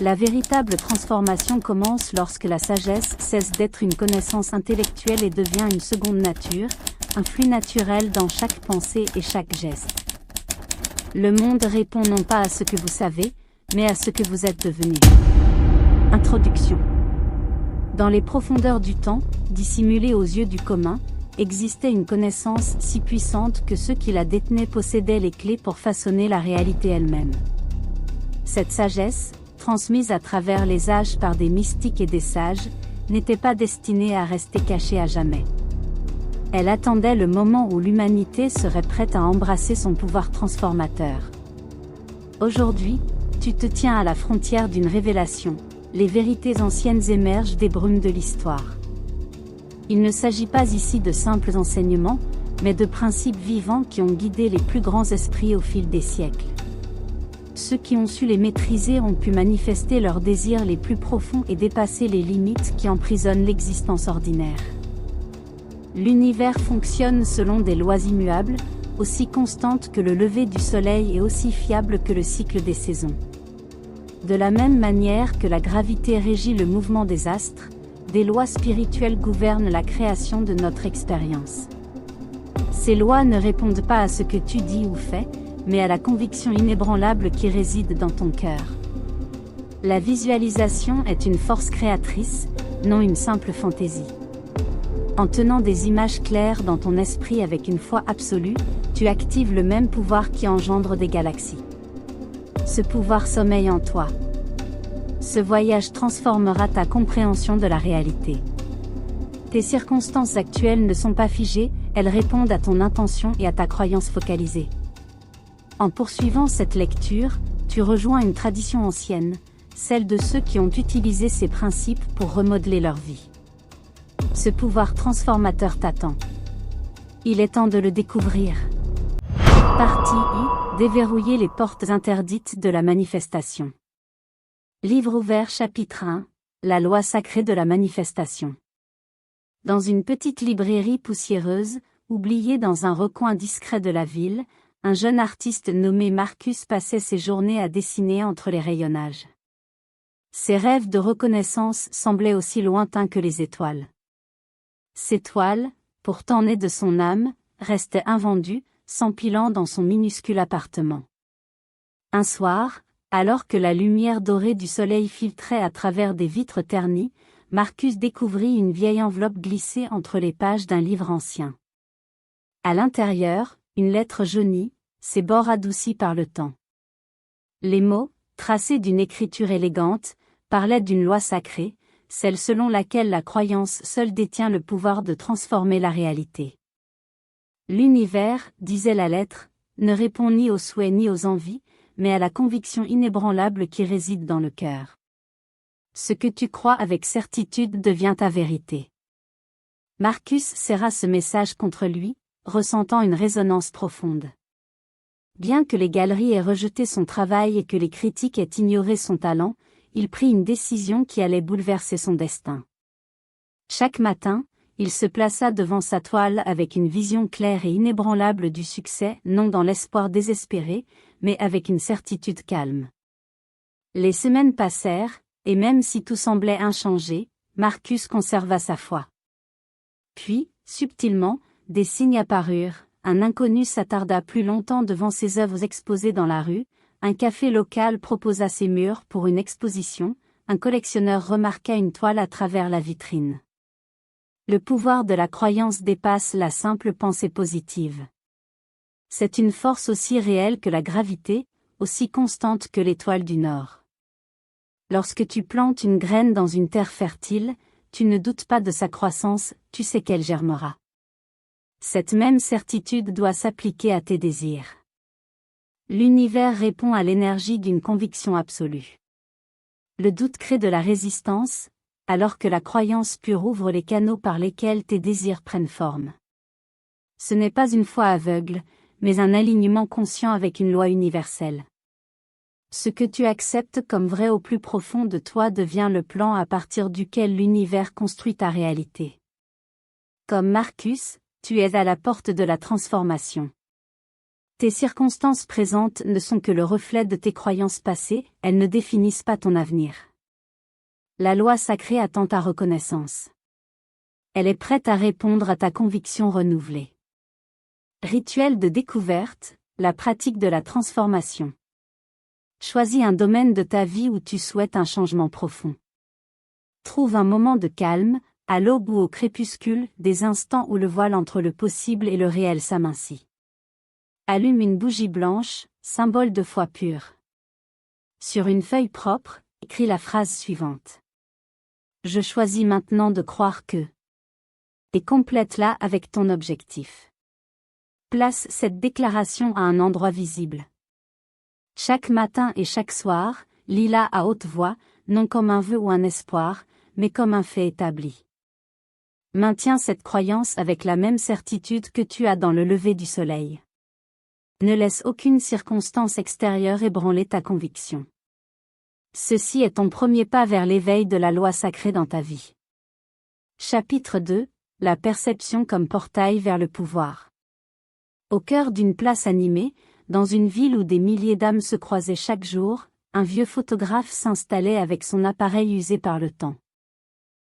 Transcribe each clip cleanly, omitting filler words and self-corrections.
La véritable transformation commence lorsque la sagesse cesse d'être une connaissance intellectuelle et devient une seconde nature, un flux naturel dans chaque pensée et chaque geste. Le monde répond non pas à ce que vous savez, mais à ce que vous êtes devenu. Introduction. Dans les profondeurs du temps, dissimulée aux yeux du commun, existait une connaissance si puissante que ceux qui la détenaient possédaient les clés pour façonner la réalité elle-même. Cette sagesse, transmise à travers les âges par des mystiques et des sages, n'était pas destinée à rester cachée à jamais. Elle attendait le moment où l'humanité serait prête à embrasser son pouvoir transformateur. Aujourd'hui, tu te tiens à la frontière d'une révélation. Les vérités anciennes émergent des brumes de l'histoire. Il ne s'agit pas ici de simples enseignements, mais de principes vivants qui ont guidé les plus grands esprits au fil des siècles. Ceux qui ont su les maîtriser ont pu manifester leurs désirs les plus profonds et dépasser les limites qui emprisonnent l'existence ordinaire. L'univers fonctionne selon des lois immuables, aussi constantes que le lever du soleil et aussi fiables que le cycle des saisons. De la même manière que la gravité régit le mouvement des astres, des lois spirituelles gouvernent la création de notre expérience. Ces lois ne répondent pas à ce que tu dis ou fais, mais à la conviction inébranlable qui réside dans ton cœur. La visualisation est une force créatrice, non une simple fantaisie. En tenant des images claires dans ton esprit avec une foi absolue, tu actives le même pouvoir qui engendre des galaxies. Ce pouvoir sommeille en toi. Ce voyage transformera ta compréhension de la réalité. Tes circonstances actuelles ne sont pas figées, elles répondent à ton intention et à ta croyance focalisée. En poursuivant cette lecture, tu rejoins une tradition ancienne, celle de ceux qui ont utilisé ces principes pour remodeler leur vie. Ce pouvoir transformateur t'attend. Il est temps de le découvrir. Partie I. Déverrouiller les portes interdites de la manifestation. Livre ouvert chapitre 1. La loi sacrée de la manifestation. Dans une petite librairie poussiéreuse, oubliée dans un recoin discret de la ville, un jeune artiste nommé Marcus passait ses journées à dessiner entre les rayonnages. Ses rêves de reconnaissance semblaient aussi lointains que les étoiles. Ces toiles, pourtant nées de son âme, restaient invendues, s'empilant dans son minuscule appartement. Un soir, alors que la lumière dorée du soleil filtrait à travers des vitres ternies, Marcus découvrit une vieille enveloppe glissée entre les pages d'un livre ancien. À l'intérieur, une lettre jaunie, ses bords adoucis par le temps. Les mots, tracés d'une écriture élégante, parlaient d'une loi sacrée, celle selon laquelle la croyance seule détient le pouvoir de transformer la réalité. L'univers, disait la lettre, ne répond ni aux souhaits ni aux envies, mais à la conviction inébranlable qui réside dans le cœur. Ce que tu crois avec certitude devient ta vérité. Marcus serra ce message contre lui, ressentant une résonance profonde. Bien que les galeries aient rejeté son travail et que les critiques aient ignoré son talent, il prit une décision qui allait bouleverser son destin. Chaque matin, il se plaça devant sa toile avec une vision claire et inébranlable du succès, non dans l'espoir désespéré, mais avec une certitude calme. Les semaines passèrent, et même si tout semblait inchangé, Marcus conserva sa foi. Puis, subtilement, des signes apparurent, un inconnu s'attarda plus longtemps devant ses œuvres exposées dans la rue, un café local proposa ses murs pour une exposition, un collectionneur remarqua une toile à travers la vitrine. Le pouvoir de la croyance dépasse la simple pensée positive. C'est une force aussi réelle que la gravité, aussi constante que l'étoile du Nord. Lorsque tu plantes une graine dans une terre fertile, tu ne doutes pas de sa croissance, tu sais qu'elle germera. Cette même certitude doit s'appliquer à tes désirs. L'univers répond à l'énergie d'une conviction absolue. Le doute crée de la résistance, alors que la croyance pure ouvre les canaux par lesquels tes désirs prennent forme. Ce n'est pas une foi aveugle, mais un alignement conscient avec une loi universelle. Ce que tu acceptes comme vrai au plus profond de toi devient le plan à partir duquel l'univers construit ta réalité. Comme Marcus, tu es à la porte de la transformation. Tes circonstances présentes ne sont que le reflet de tes croyances passées, elles ne définissent pas ton avenir. La loi sacrée attend ta reconnaissance. Elle est prête à répondre à ta conviction renouvelée. Rituel de découverte, la pratique de la transformation. Choisis un domaine de ta vie où tu souhaites un changement profond. Trouve un moment de calme, à l'aube ou au crépuscule, des instants où le voile entre le possible et le réel s'amincit. Allume une bougie blanche, symbole de foi pure. Sur une feuille propre, écris la phrase suivante. Je choisis maintenant de croire que. Et complète-la avec ton objectif. Place cette déclaration à un endroit visible. Chaque matin et chaque soir, lis-la à haute voix, non comme un vœu ou un espoir, mais comme un fait établi. Maintiens cette croyance avec la même certitude que tu as dans le lever du soleil. Ne laisse aucune circonstance extérieure ébranler ta conviction. Ceci est ton premier pas vers l'éveil de la loi sacrée dans ta vie. Chapitre 2. La perception comme portail vers le pouvoir. Au cœur d'une place animée, dans une ville où des milliers d'âmes se croisaient chaque jour, un vieux photographe s'installait avec son appareil usé par le temps.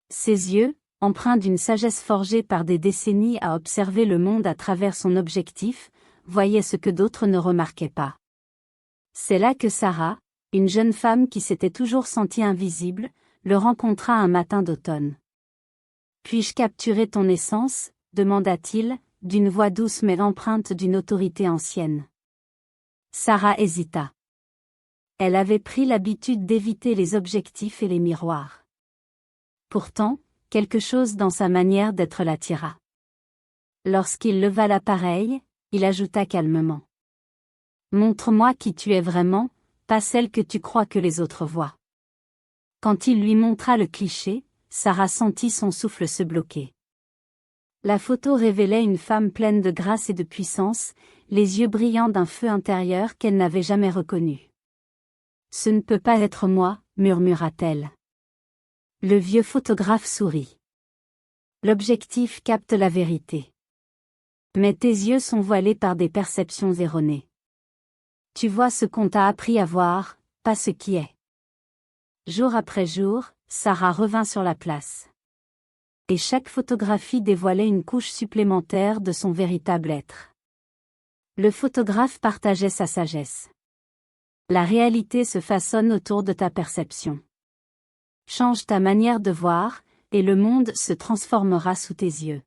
Ses yeux, empreints d'une sagesse forgée par des décennies à observer le monde à travers son objectif, voyaient ce que d'autres ne remarquaient pas. C'est là que Sarah, une jeune femme qui s'était toujours sentie invisible, le rencontra un matin d'automne. « Puis-je capturer ton essence ?» demanda-t-il, d'une voix douce mais empreinte d'une autorité ancienne. Sarah hésita. Elle avait pris l'habitude d'éviter les objectifs et les miroirs. Pourtant, quelque chose dans sa manière d'être l'attira. Lorsqu'il leva l'appareil, il ajouta calmement. « Montre-moi qui tu es vraiment, pas celle que tu crois que les autres voient. » Quand il lui montra le cliché, Sarah sentit son souffle se bloquer. La photo révélait une femme pleine de grâce et de puissance, les yeux brillants d'un feu intérieur qu'elle n'avait jamais reconnu. « Ce ne peut pas être moi, murmura-t-elle. Le vieux photographe sourit. L'objectif capte la vérité. Mais tes yeux sont voilés par des perceptions erronées. Tu vois ce qu'on t'a appris à voir, pas ce qui est. Jour après jour, Sarah revint sur la place. Et chaque photographie dévoilait une couche supplémentaire de son véritable être. Le photographe partageait sa sagesse. La réalité se façonne autour de ta perception. Change ta manière de voir, et le monde se transformera sous tes yeux.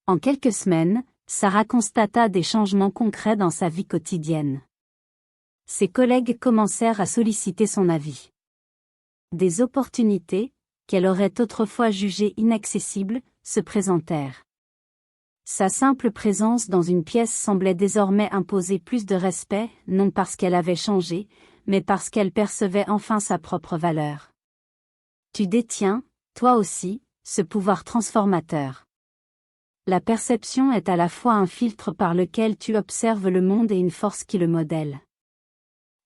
En quelques semaines, Sarah constata des changements concrets dans sa vie quotidienne. Ses collègues commencèrent à solliciter son avis. Des opportunités, qu'elle aurait autrefois jugées inaccessibles, se présentèrent. Sa simple présence dans une pièce semblait désormais imposer plus de respect, non parce qu'elle avait changé, mais parce qu'elle percevait enfin sa propre valeur. Tu détiens, toi aussi, ce pouvoir transformateur. La perception est à la fois un filtre par lequel tu observes le monde et une force qui le modèle.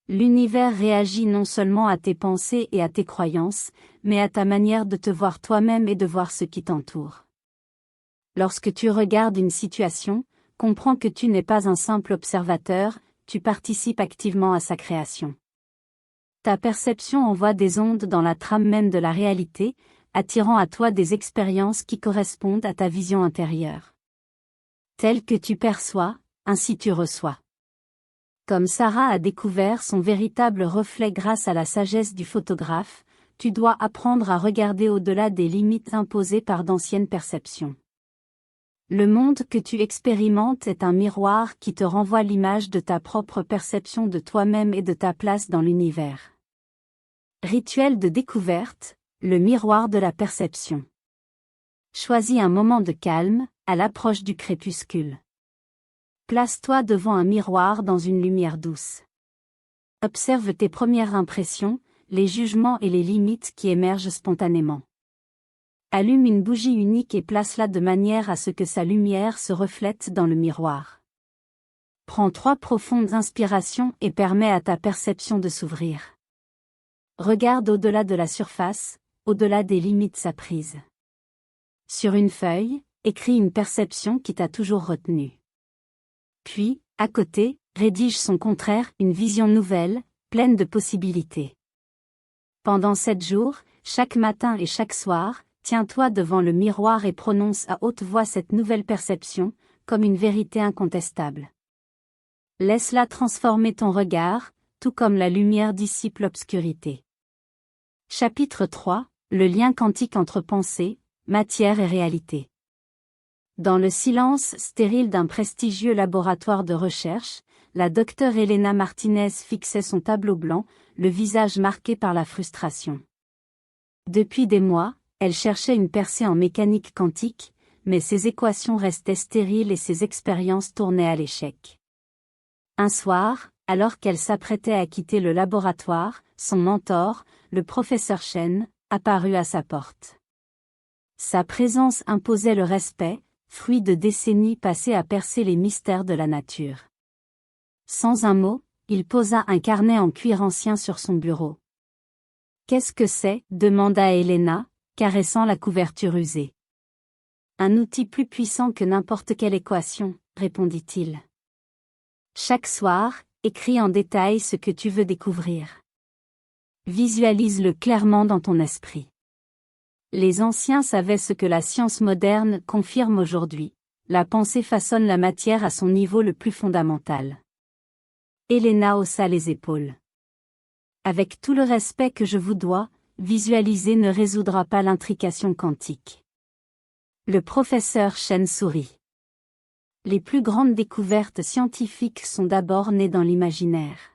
L'univers réagit non seulement à tes pensées et à tes croyances, mais à ta manière de te voir toi-même et de voir ce qui t'entoure. Lorsque tu regardes une situation, comprends que tu n'es pas un simple observateur, tu participes activement à sa création. Ta perception envoie des ondes dans la trame même de la réalité, attirant à toi des expériences qui correspondent à ta vision intérieure. Tel que tu perçois, ainsi tu reçois. Comme Sarah a découvert son véritable reflet grâce à la sagesse du photographe, tu dois apprendre à regarder au-delà des limites imposées par d'anciennes perceptions. Le monde que tu expérimentes est un miroir qui te renvoie l'image de ta propre perception de toi-même et de ta place dans l'univers. Rituel de découverte, le miroir de la perception. Choisis un moment de calme, à l'approche du crépuscule. Place-toi devant un miroir dans une lumière douce. Observe tes premières impressions, les jugements et les limites qui émergent spontanément. Allume une bougie unique et place-la de manière à ce que sa lumière se reflète dans le miroir. Prends 3 profondes inspirations et permets à ta perception de s'ouvrir. Regarde au-delà de la surface, au-delà des limites apprises. Sur une feuille, écris une perception qui t'a toujours retenu. Puis, À côté, rédige son contraire, une vision nouvelle, pleine de possibilités. Pendant 7 jours, chaque matin et chaque soir, tiens-toi devant le miroir et prononce à haute voix cette nouvelle perception, comme une vérité incontestable. Laisse-la transformer ton regard, tout comme la lumière dissipe l'obscurité. Chapitre 3, le lien quantique entre pensée, matière et réalité. Dans le silence stérile d'un prestigieux laboratoire de recherche, la docteure Elena Martinez fixait son tableau blanc, le visage marqué par la frustration. Depuis des mois, elle cherchait une percée en mécanique quantique, mais ses équations restaient stériles et ses expériences tournaient à l'échec. Un soir, alors qu'elle s'apprêtait à quitter le laboratoire, son mentor, le professeur Chen, apparut à sa porte. Sa présence imposait le respect, fruit de décennies passées à percer les mystères de la nature. Sans un mot, il posa un carnet en cuir ancien sur son bureau. « Qu'est-ce que c'est » demanda Elena, caressant la couverture usée. « Un outil plus puissant que n'importe quelle équation, » répondit-il. « Chaque soir, écris en détail ce que tu veux découvrir. Visualise-le clairement dans ton esprit. » Les anciens savaient ce que la science moderne confirme aujourd'hui. La pensée façonne la matière à son niveau le plus fondamental. Elena haussa les épaules. Avec tout le respect que je vous dois, visualiser ne résoudra pas l'intrication quantique. Le professeur Chen sourit. Les plus grandes découvertes scientifiques sont d'abord nées dans l'imaginaire.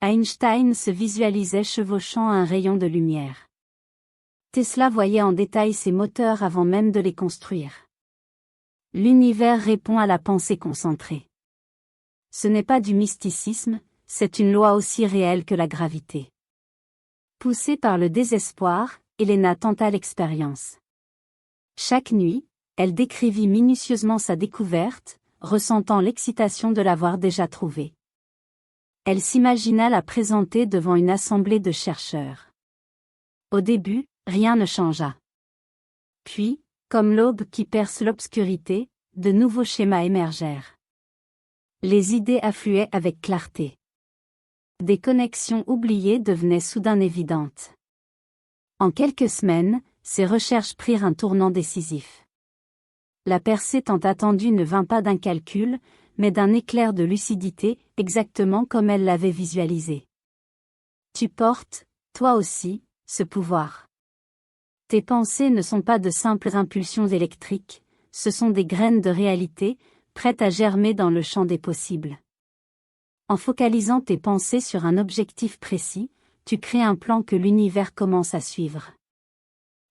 Einstein se visualisait chevauchant un rayon de lumière. Tesla voyait en détail ses moteurs avant même de les construire. L'univers répond à la pensée concentrée. Ce n'est pas du mysticisme, c'est une loi aussi réelle que la gravité. Poussée par le désespoir, Elena tenta l'expérience. Chaque nuit, elle décrivit minutieusement sa découverte, ressentant l'excitation de l'avoir déjà trouvée. Elle s'imagina la présenter devant une assemblée de chercheurs. Au début, rien ne changea. Puis, comme l'aube qui perce l'obscurité, de nouveaux schémas émergèrent. Les idées affluaient avec clarté. Des connexions oubliées devenaient soudain évidentes. En quelques semaines, ses recherches prirent un tournant décisif. La percée tant attendue ne vint pas d'un calcul, mais d'un éclair de lucidité, exactement comme elle l'avait visualisé. Tu portes, toi aussi, ce pouvoir. Tes pensées ne sont pas de simples impulsions électriques, ce sont des graines de réalité, prêtes à germer dans le champ des possibles. En focalisant tes pensées sur un objectif précis, tu crées un plan que l'univers commence à suivre.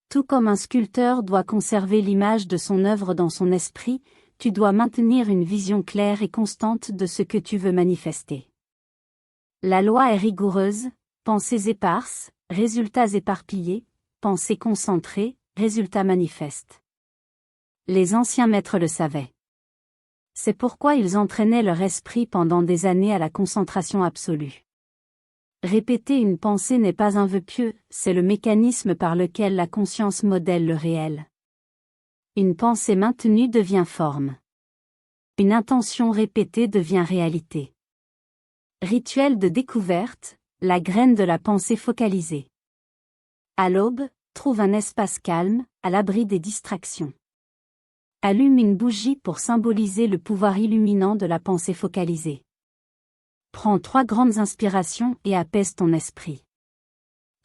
Tout comme un sculpteur doit conserver l'image de son œuvre dans son esprit, tu dois maintenir une vision claire et constante de ce que tu veux manifester. La loi est rigoureuse, pensées éparses, résultats éparpillés, pensées concentrées, résultats manifestes. Les anciens maîtres le savaient. C'est pourquoi ils entraînaient leur esprit pendant des années à la concentration absolue. Répéter une pensée n'est pas un vœu pieux, c'est le mécanisme par lequel la conscience modèle le réel. Une pensée maintenue devient forme. Une intention répétée devient réalité. Rituel de découverte, la graine de la pensée focalisée. À l'aube, trouve un espace calme, à l'abri des distractions. Allume une bougie pour symboliser le pouvoir illuminant de la pensée focalisée. Prends 3 grandes inspirations et apaise ton esprit.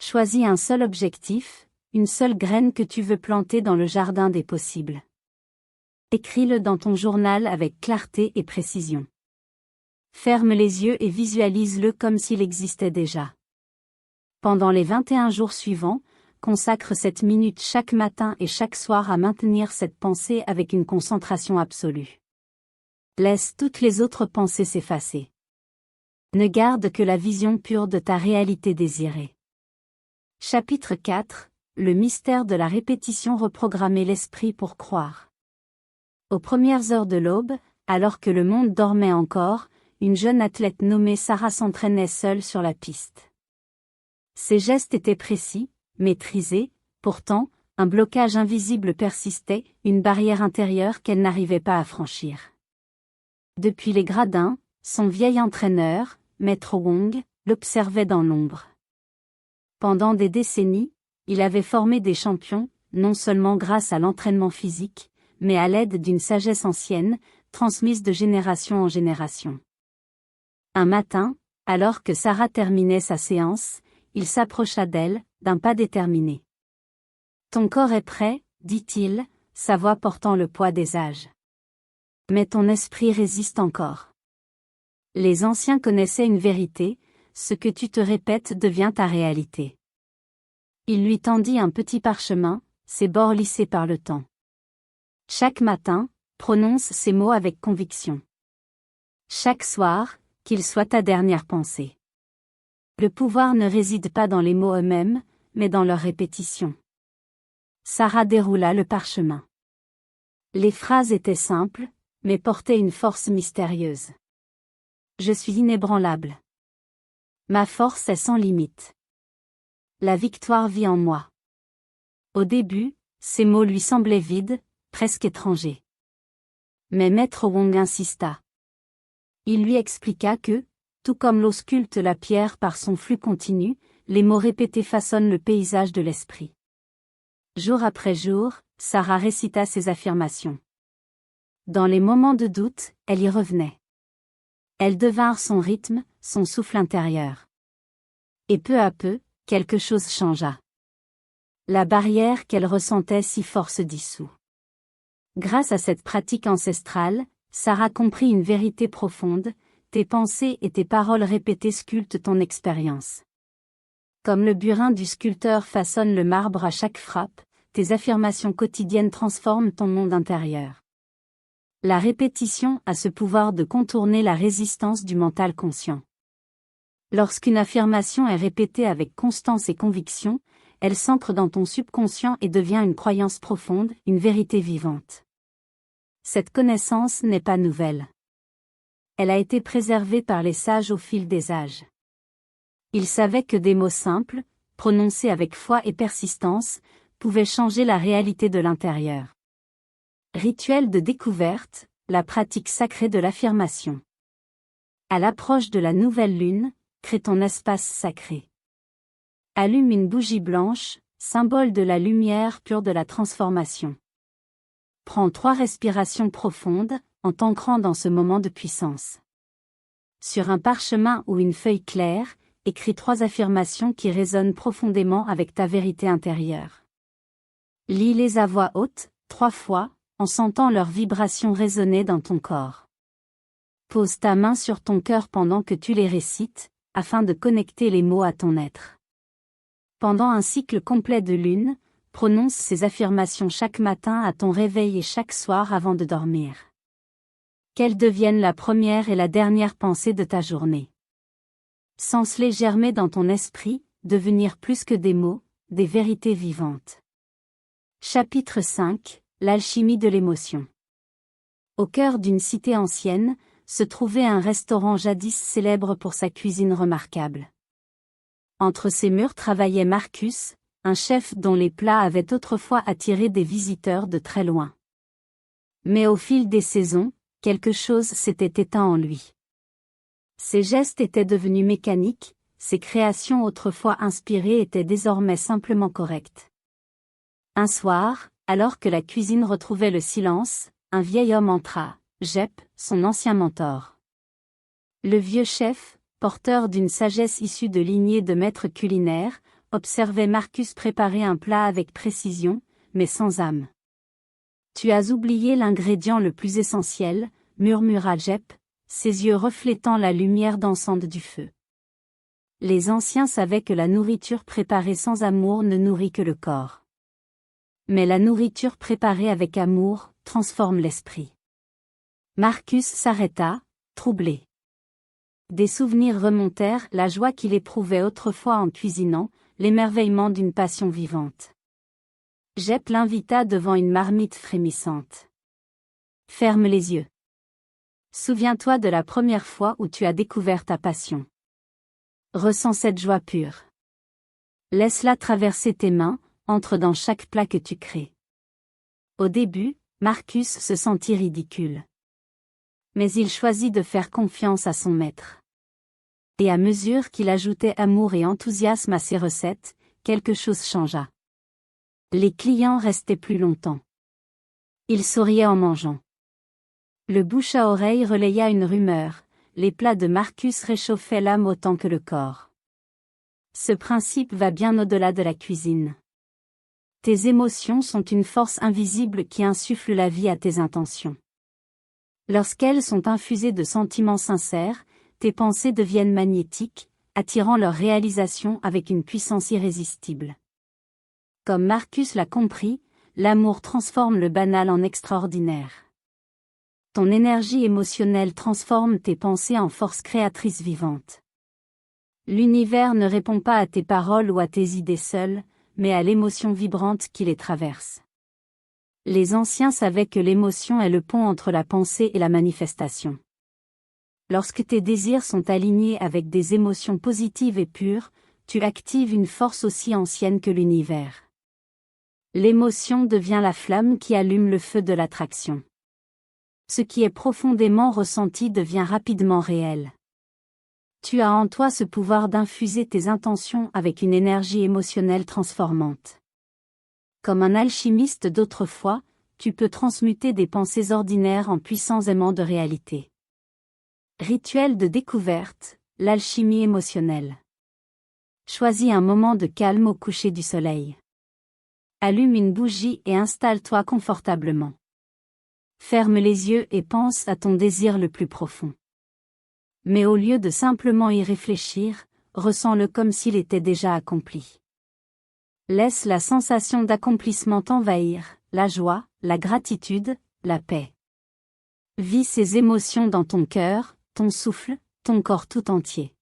Choisis un seul objectif, une seule graine que tu veux planter dans le jardin des possibles. Écris-le dans ton journal avec clarté et précision. Ferme les yeux et visualise-le comme s'il existait déjà. Pendant les 21 jours suivants, consacre 7 minutes chaque matin et chaque soir à maintenir cette pensée avec une concentration absolue. Laisse toutes les autres pensées s'effacer. Ne garde que la vision pure de ta réalité désirée. Chapitre 4. Le mystère de la répétition. Reprogrammer l'esprit pour croire. Aux premières heures de l'aube, alors que le monde dormait encore, une jeune athlète nommée Sarah s'entraînait seule sur la piste. Ses gestes étaient précis, maîtrisés, pourtant, un blocage invisible persistait, une barrière intérieure qu'elle n'arrivait pas à franchir. Depuis les gradins, son vieil entraîneur, Maître Wong, l'observait dans l'ombre. Pendant des décennies, il avait formé des champions, non seulement grâce à l'entraînement physique, mais à l'aide d'une sagesse ancienne, transmise de génération en génération. Un matin, alors que Sarah terminait sa séance, il s'approcha d'elle, d'un pas déterminé. « Ton corps est prêt, dit-il, sa voix portant le poids des âges. Mais ton esprit résiste encore. Les anciens connaissaient une vérité, ce que tu te répètes devient ta réalité. » Il lui tendit un petit parchemin, ses bords lissés par le temps. Chaque matin, prononce ces mots avec conviction. Chaque soir, qu'il soit ta dernière pensée. Le pouvoir ne réside pas dans les mots eux-mêmes, mais dans leur répétition. Sarah déroula le parchemin. Les phrases étaient simples, mais portaient une force mystérieuse. Je suis inébranlable. Ma force est sans limite. La victoire vit en moi. Au début, ces mots lui semblaient vides, presque étrangers. Mais Maître Wong insista. Il lui expliqua que, tout comme l'eau sculpte la pierre par son flux continu, les mots répétés façonnent le paysage de l'esprit. Jour après jour, Sarah récita ses affirmations. Dans les moments de doute, elle y revenait. Elles devinrent son rythme, son souffle intérieur. Et peu à peu, quelque chose changea. La barrière qu'elle ressentait si fort se dissout. Grâce à cette pratique ancestrale, Sarah comprit une vérité profonde, tes pensées et tes paroles répétées sculptent ton expérience. Comme le burin du sculpteur façonne le marbre à chaque frappe, tes affirmations quotidiennes transforment ton monde intérieur. La répétition a ce pouvoir de contourner la résistance du mental conscient. Lorsqu'une affirmation est répétée avec constance et conviction, elle s'ancre dans ton subconscient et devient une croyance profonde, une vérité vivante. Cette connaissance n'est pas nouvelle. Elle a été préservée par les sages au fil des âges. Ils savaient que des mots simples, prononcés avec foi et persistance, pouvaient changer la réalité de l'intérieur. Rituel de découverte, la pratique sacrée de l'affirmation. À l'approche de la nouvelle lune, crée ton espace sacré. Allume une bougie blanche, symbole de la lumière pure de la transformation. Prends 3 respirations profondes, en t'ancrant dans ce moment de puissance. Sur un parchemin ou une feuille claire, écris 3 affirmations qui résonnent profondément avec ta vérité intérieure. Lis-les à voix haute, 3 fois, en sentant leur vibration résonner dans ton corps. Pose ta main sur ton cœur pendant que tu les récites, afin de connecter les mots à ton être. Pendant un cycle complet de lune, prononce ces affirmations chaque matin à ton réveil et chaque soir avant de dormir. Qu'elles deviennent la première et la dernière pensée de ta journée. Sens-les germer dans ton esprit, devenir plus que des mots, des vérités vivantes. Chapitre 5, l'alchimie de l'émotion. Au cœur d'une cité ancienne, se trouvait un restaurant jadis célèbre pour sa cuisine remarquable. Entre ses murs travaillait Marcus, un chef dont les plats avaient autrefois attiré des visiteurs de très loin. Mais au fil des saisons, quelque chose s'était éteint en lui. Ses gestes étaient devenus mécaniques, ses créations autrefois inspirées étaient désormais simplement correctes. Un soir, alors que la cuisine retrouvait le silence, un vieil homme entra, Jep, son ancien mentor. Le vieux chef, porteur d'une sagesse issue de lignées de maîtres culinaires, observait Marcus préparer un plat avec précision, mais sans âme. « Tu as oublié l'ingrédient le plus essentiel, » murmura Jep, ses yeux reflétant la lumière dansante du feu. Les anciens savaient que la nourriture préparée sans amour ne nourrit que le corps. Mais la nourriture préparée avec amour transforme l'esprit. Marcus s'arrêta, troublé. Des souvenirs remontèrent, la joie qu'il éprouvait autrefois en cuisinant, l'émerveillement d'une passion vivante. Jep l'invita devant une marmite frémissante. Ferme les yeux. Souviens-toi de la première fois où tu as découvert ta passion. Ressens cette joie pure. Laisse-la traverser tes mains, entre dans chaque plat que tu crées. Au début, Marcus se sentit ridicule. Mais il choisit de faire confiance à son maître. Et à mesure qu'il ajoutait amour et enthousiasme à ses recettes, quelque chose changea. Les clients restaient plus longtemps. Ils souriaient en mangeant. Le bouche à oreille relaya une rumeur, les plats de Marcus réchauffaient l'âme autant que le corps. Ce principe va bien au-delà de la cuisine. Tes émotions sont une force invisible qui insuffle la vie à tes intentions. Lorsqu'elles sont infusées de sentiments sincères, tes pensées deviennent magnétiques, attirant leur réalisation avec une puissance irrésistible. Comme Marcus l'a compris, l'amour transforme le banal en extraordinaire. Ton énergie émotionnelle transforme tes pensées en force créatrice vivante. L'univers ne répond pas à tes paroles ou à tes idées seules, mais à l'émotion vibrante qui les traverse. Les anciens savaient que l'émotion est le pont entre la pensée et la manifestation. Lorsque tes désirs sont alignés avec des émotions positives et pures, tu actives une force aussi ancienne que l'univers. L'émotion devient la flamme qui allume le feu de l'attraction. Ce qui est profondément ressenti devient rapidement réel. Tu as en toi ce pouvoir d'infuser tes intentions avec une énergie émotionnelle transformante. Comme un alchimiste d'autrefois, tu peux transmuter des pensées ordinaires en puissants aimants de réalité. Rituel de découverte, l'alchimie émotionnelle. Choisis un moment de calme au coucher du soleil. Allume une bougie et installe-toi confortablement. Ferme les yeux et pense à ton désir le plus profond. Mais au lieu de simplement y réfléchir, ressens-le comme s'il était déjà accompli. Laisse la sensation d'accomplissement t'envahir, la joie, la gratitude, la paix. Vis ces émotions dans ton cœur, ton souffle, ton corps tout entier.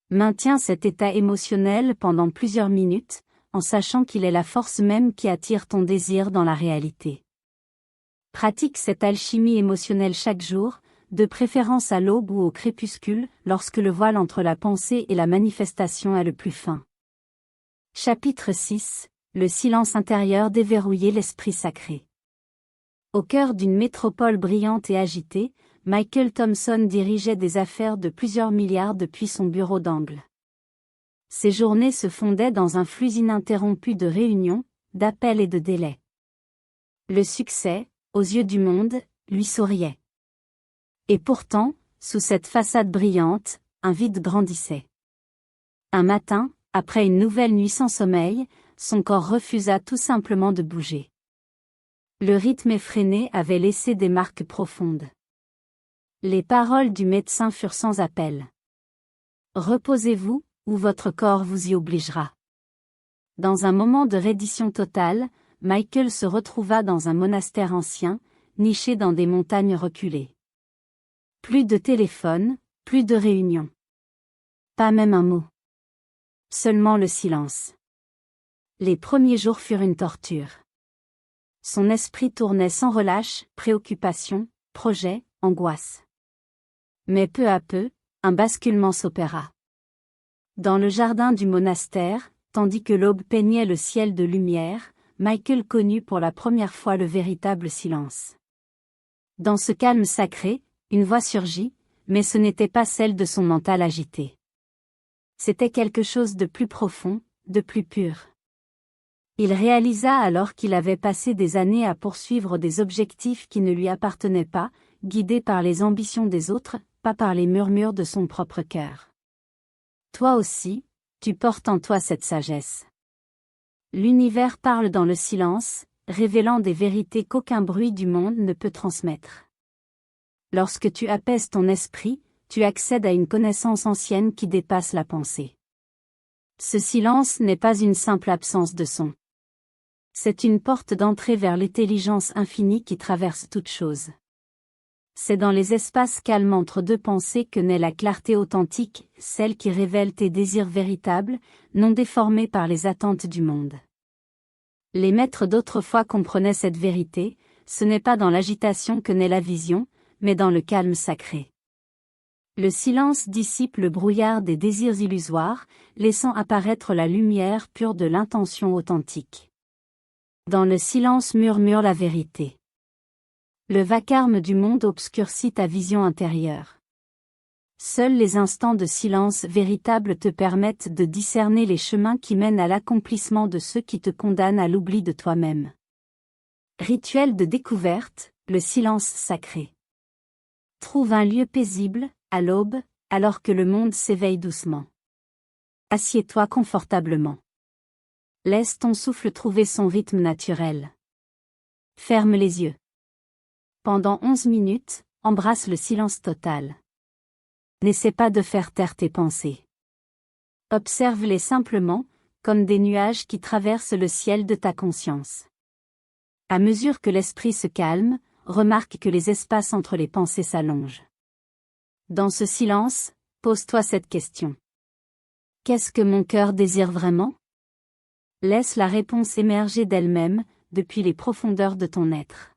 Maintiens cet état émotionnel pendant plusieurs minutes, en sachant qu'il est la force même qui attire ton désir dans la réalité. Pratique cette alchimie émotionnelle chaque jour, de préférence à l'aube ou au crépuscule, lorsque le voile entre la pensée et la manifestation est le plus fin. Chapitre 6. Le silence intérieur déverrouiller l'esprit sacré. Au cœur d'une métropole brillante et agitée, Michael Thompson dirigeait des affaires de plusieurs milliards depuis son bureau d'angle. Ses journées se fondaient dans un flux ininterrompu de réunions, d'appels et de délais. Le succès, aux yeux du monde, lui souriait. Et pourtant, sous cette façade brillante, un vide grandissait. Un matin, après une nouvelle nuit sans sommeil, son corps refusa tout simplement de bouger. Le rythme effréné avait laissé des marques profondes. Les paroles du médecin furent sans appel. Reposez-vous, ou votre corps vous y obligera. Dans un moment de reddition totale, Michael se retrouva dans un monastère ancien, niché dans des montagnes reculées. Plus de téléphone, plus de réunion. Pas même un mot. Seulement le silence. Les premiers jours furent une torture. Son esprit tournait sans relâche, préoccupations, projets, angoisses. Mais peu à peu, un basculement s'opéra. Dans le jardin du monastère, tandis que l'aube peignait le ciel de lumière, Michael connut pour la première fois le véritable silence. Dans ce calme sacré, une voix surgit, mais ce n'était pas celle de son mental agité. C'était quelque chose de plus profond, de plus pur. Il réalisa alors qu'il avait passé des années à poursuivre des objectifs qui ne lui appartenaient pas, guidé par les ambitions des autres, pas par les murmures de son propre cœur. Toi aussi, tu portes en toi cette sagesse. L'univers parle dans le silence, révélant des vérités qu'aucun bruit du monde ne peut transmettre. Lorsque tu apaises ton esprit, tu accèdes à une connaissance ancienne qui dépasse la pensée. Ce silence n'est pas une simple absence de son. C'est une porte d'entrée vers l'intelligence infinie qui traverse toute chose. C'est dans les espaces calmes entre deux pensées que naît la clarté authentique, celle qui révèle tes désirs véritables, non déformés par les attentes du monde. Les maîtres d'autrefois comprenaient cette vérité, ce n'est pas dans l'agitation que naît la vision, mais dans le calme sacré. Le silence dissipe le brouillard des désirs illusoires, laissant apparaître la lumière pure de l'intention authentique. Dans le silence murmure la vérité. Le vacarme du monde obscurcit ta vision intérieure. Seuls les instants de silence véritable te permettent de discerner les chemins qui mènent à l'accomplissement de ceux qui te condamnent à l'oubli de toi-même. Rituel de découverte, le silence sacré. Trouve un lieu paisible, à l'aube, alors que le monde s'éveille doucement. Assieds-toi confortablement. Laisse ton souffle trouver son rythme naturel. Ferme les yeux. Pendant 11 minutes, embrasse le silence total. N'essaie pas de faire taire tes pensées. Observe-les simplement, comme des nuages qui traversent le ciel de ta conscience. À mesure que l'esprit se calme, remarque que les espaces entre les pensées s'allongent. Dans ce silence, pose-toi cette question. Qu'est-ce que mon cœur désire vraiment? Laisse la réponse émerger d'elle-même, depuis les profondeurs de ton être.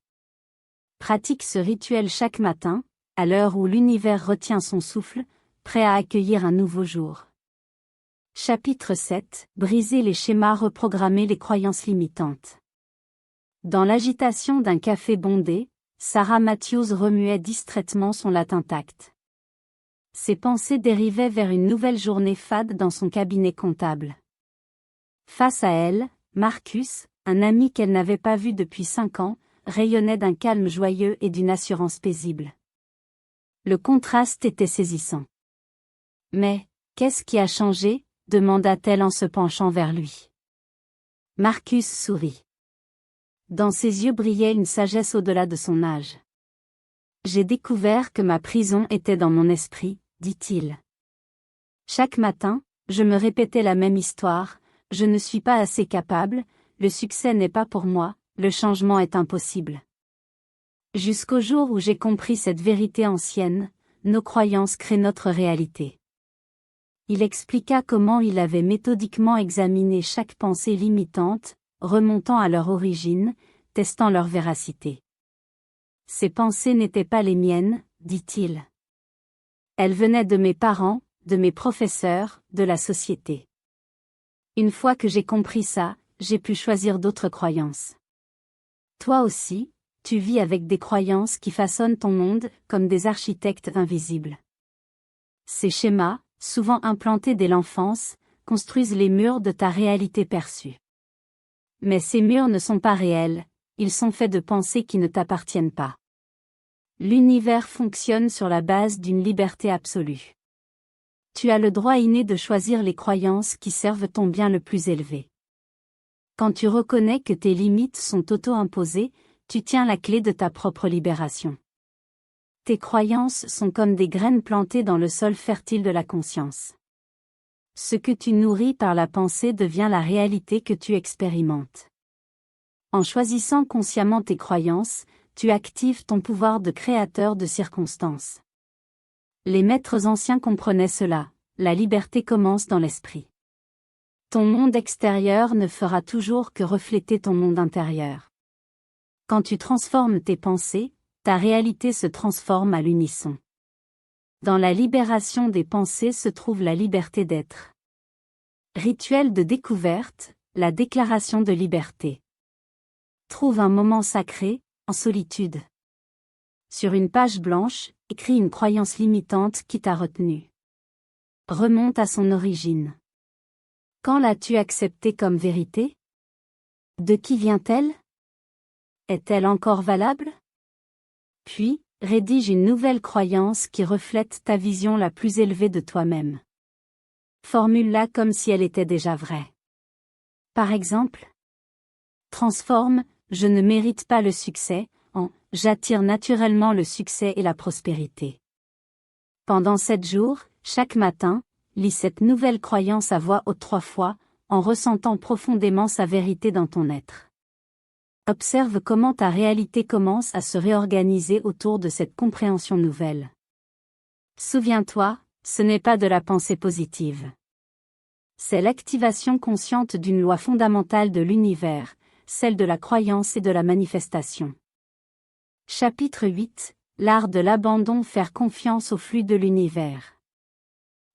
Pratique ce rituel chaque matin, à l'heure où l'univers retient son souffle, prêt à accueillir un nouveau jour. Chapitre 7. Briser les schémas, reprogrammer les croyances limitantes. Dans l'agitation d'un café bondé, Sarah Matthews remuait distraitement son latin tact. Ses pensées dérivaient vers une nouvelle journée fade dans son cabinet comptable. Face à elle, Marcus, un ami qu'elle n'avait pas vu depuis 5 ans, rayonnait d'un calme joyeux et d'une assurance paisible. Le contraste était saisissant. Mais, qu'est-ce qui a changé? Demanda-t-elle en se penchant vers lui. Marcus sourit. Dans ses yeux brillait une sagesse au-delà de son âge. J'ai découvert que ma prison était dans mon esprit, dit-il. Chaque matin, je me répétais la même histoire, je ne suis pas assez capable, le succès n'est pas pour moi, le changement est impossible. Jusqu'au jour où j'ai compris cette vérité ancienne, nos croyances créent notre réalité. Il expliqua comment il avait méthodiquement examiné chaque pensée limitante, remontant à leur origine, testant leur véracité. Ces pensées n'étaient pas les miennes, dit-il. Elles venaient de mes parents, de mes professeurs, de la société. Une fois que j'ai compris ça, j'ai pu choisir d'autres croyances. Toi aussi, tu vis avec des croyances qui façonnent ton monde, comme des architectes invisibles. Ces schémas, souvent implantés dès l'enfance, construisent les murs de ta réalité perçue. Mais ces murs ne sont pas réels, ils sont faits de pensées qui ne t'appartiennent pas. L'univers fonctionne sur la base d'une liberté absolue. Tu as le droit inné de choisir les croyances qui servent ton bien le plus élevé. Quand tu reconnais que tes limites sont auto-imposées, tu tiens la clé de ta propre libération. Tes croyances sont comme des graines plantées dans le sol fertile de la conscience. Ce que tu nourris par la pensée devient la réalité que tu expérimentes. En choisissant consciemment tes croyances, tu actives ton pouvoir de créateur de circonstances. Les maîtres anciens comprenaient cela, la liberté commence dans l'esprit. Ton monde extérieur ne fera toujours que refléter ton monde intérieur. Quand tu transformes tes pensées, ta réalité se transforme à l'unisson. Dans la libération des pensées se trouve la liberté d'être. Rituel de découverte, la déclaration de liberté. Trouve un moment sacré, en solitude. Sur une page blanche, écris une croyance limitante qui t'a retenu. Remonte à son origine. Quand l'as-tu acceptée comme vérité? De qui vient-elle? Est-elle encore valable? Puis, rédige une nouvelle croyance qui reflète ta vision la plus élevée de toi-même. Formule-la comme si elle était déjà vraie. Par exemple, transforme « Je ne mérite pas le succès » en « J'attire naturellement le succès et la prospérité ». Pendant 7 jours, chaque matin, lis cette nouvelle croyance à voix haute 3 fois, en ressentant profondément sa vérité dans ton être. Observe comment ta réalité commence à se réorganiser autour de cette compréhension nouvelle. Souviens-toi, ce n'est pas de la pensée positive. C'est l'activation consciente d'une loi fondamentale de l'univers, celle de la croyance et de la manifestation. Chapitre 8. L'art de l'abandon, faire confiance au flux de l'univers.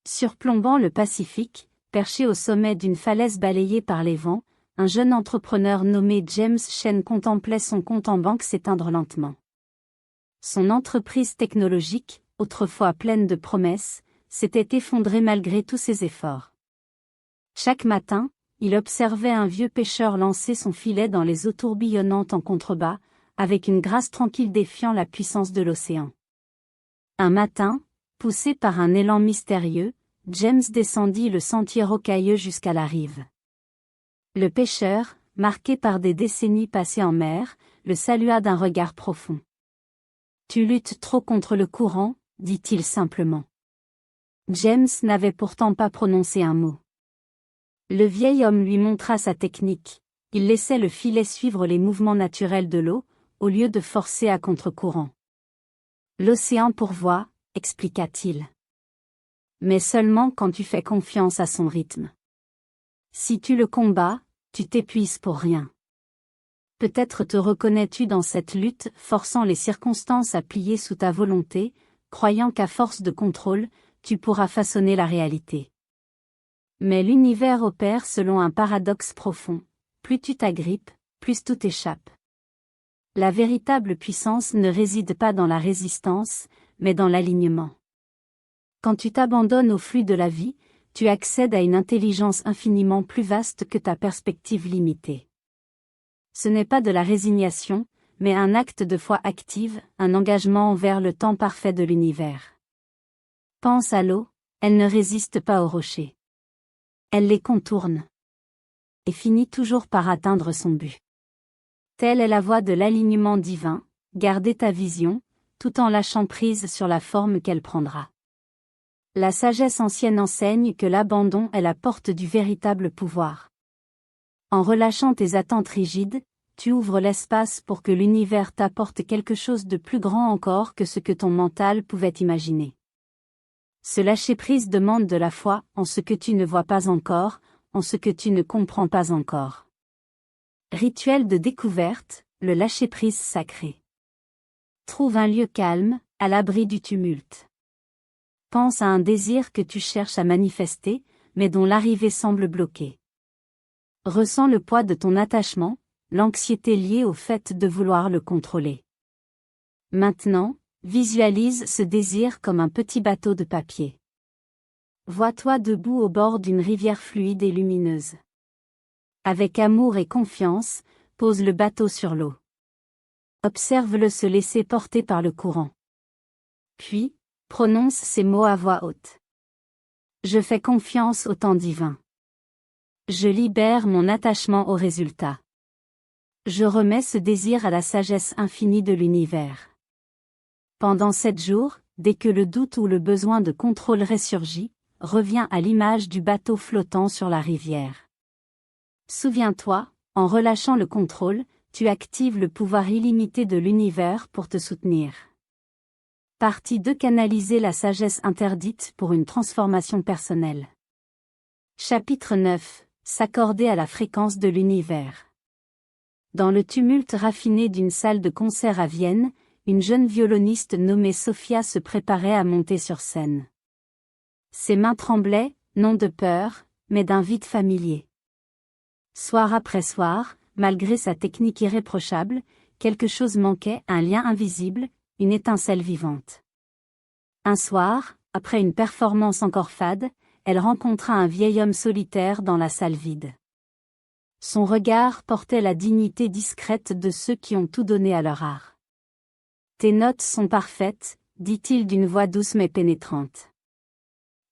Surplombant le Pacifique, perché au sommet d'une falaise balayée par les vents, un jeune entrepreneur nommé James Chen contemplait son compte en banque s'éteindre lentement. Son entreprise technologique, autrefois pleine de promesses, s'était effondrée malgré tous ses efforts. Chaque matin, il observait un vieux pêcheur lancer son filet dans les eaux tourbillonnantes en contrebas, avec une grâce tranquille défiant la puissance de l'océan. Un matin, poussé par un élan mystérieux, James descendit le sentier rocailleux jusqu'à la rive. Le pêcheur, marqué par des décennies passées en mer, le salua d'un regard profond. « Tu luttes trop contre le courant », dit-il simplement. James n'avait pourtant pas prononcé un mot. Le vieil homme lui montra sa technique. Il laissait le filet suivre les mouvements naturels de l'eau, au lieu de forcer à contre-courant. « L'océan pourvoit », expliqua-t-il. Mais seulement quand tu fais confiance à son rythme. Si tu le combats, tu t'épuises pour rien. Peut-être te reconnais-tu dans cette lutte, forçant les circonstances à plier sous ta volonté, croyant qu'à force de contrôle, tu pourras façonner la réalité. Mais l'univers opère selon un paradoxe profond. Plus tu t'agrippes, plus tout t'échappe. La véritable puissance ne réside pas dans la résistance, mais dans l'alignement. Quand tu t'abandonnes au flux de la vie, tu accèdes à une intelligence infiniment plus vaste que ta perspective limitée. Ce n'est pas de la résignation, mais un acte de foi active, un engagement envers le temps parfait de l'univers. Pense à l'eau, elle ne résiste pas aux rochers. Elle les contourne. Et finit toujours par atteindre son but. Telle est la voie de l'alignement divin, garder ta vision, tout en lâchant prise sur la forme qu'elle prendra. La sagesse ancienne enseigne que l'abandon est la porte du véritable pouvoir. En relâchant tes attentes rigides, tu ouvres l'espace pour que l'univers t'apporte quelque chose de plus grand encore que ce que ton mental pouvait imaginer. Ce lâcher-prise demande de la foi en ce que tu ne vois pas encore, en ce que tu ne comprends pas encore. Rituel de découverte, le lâcher-prise sacré. Trouve un lieu calme, à l'abri du tumulte. Pense à un désir que tu cherches à manifester, mais dont l'arrivée semble bloquée. Ressens le poids de ton attachement, l'anxiété liée au fait de vouloir le contrôler. Maintenant, visualise ce désir comme un petit bateau de papier. Vois-toi debout au bord d'une rivière fluide et lumineuse. Avec amour et confiance, pose le bateau sur l'eau. Observe-le se laisser porter par le courant. Puis, prononce ces mots à voix haute. Je fais confiance au temps divin. Je libère mon attachement au résultat. Je remets ce désir à la sagesse infinie de l'univers. Pendant 7 jours, dès que le doute ou le besoin de contrôle ressurgit, reviens à l'image du bateau flottant sur la rivière. Souviens-toi, en relâchant le contrôle, tu actives le pouvoir illimité de l'univers pour te soutenir. Partie 2. Canaliser la sagesse interdite pour une transformation personnelle. Chapitre 9. S'accorder à la fréquence de l'univers. Dans le tumulte raffiné d'une salle de concert à Vienne, une jeune violoniste nommée Sophia se préparait à monter sur scène. Ses mains tremblaient, non de peur, mais d'un vide familier. Soir après soir, malgré sa technique irréprochable, quelque chose manquait, un lien invisible, une étincelle vivante. Un soir, après une performance encore fade, elle rencontra un vieil homme solitaire dans la salle vide. Son regard portait la dignité discrète de ceux qui ont tout donné à leur art. « Tes notes sont parfaites, dit-il d'une voix douce mais pénétrante.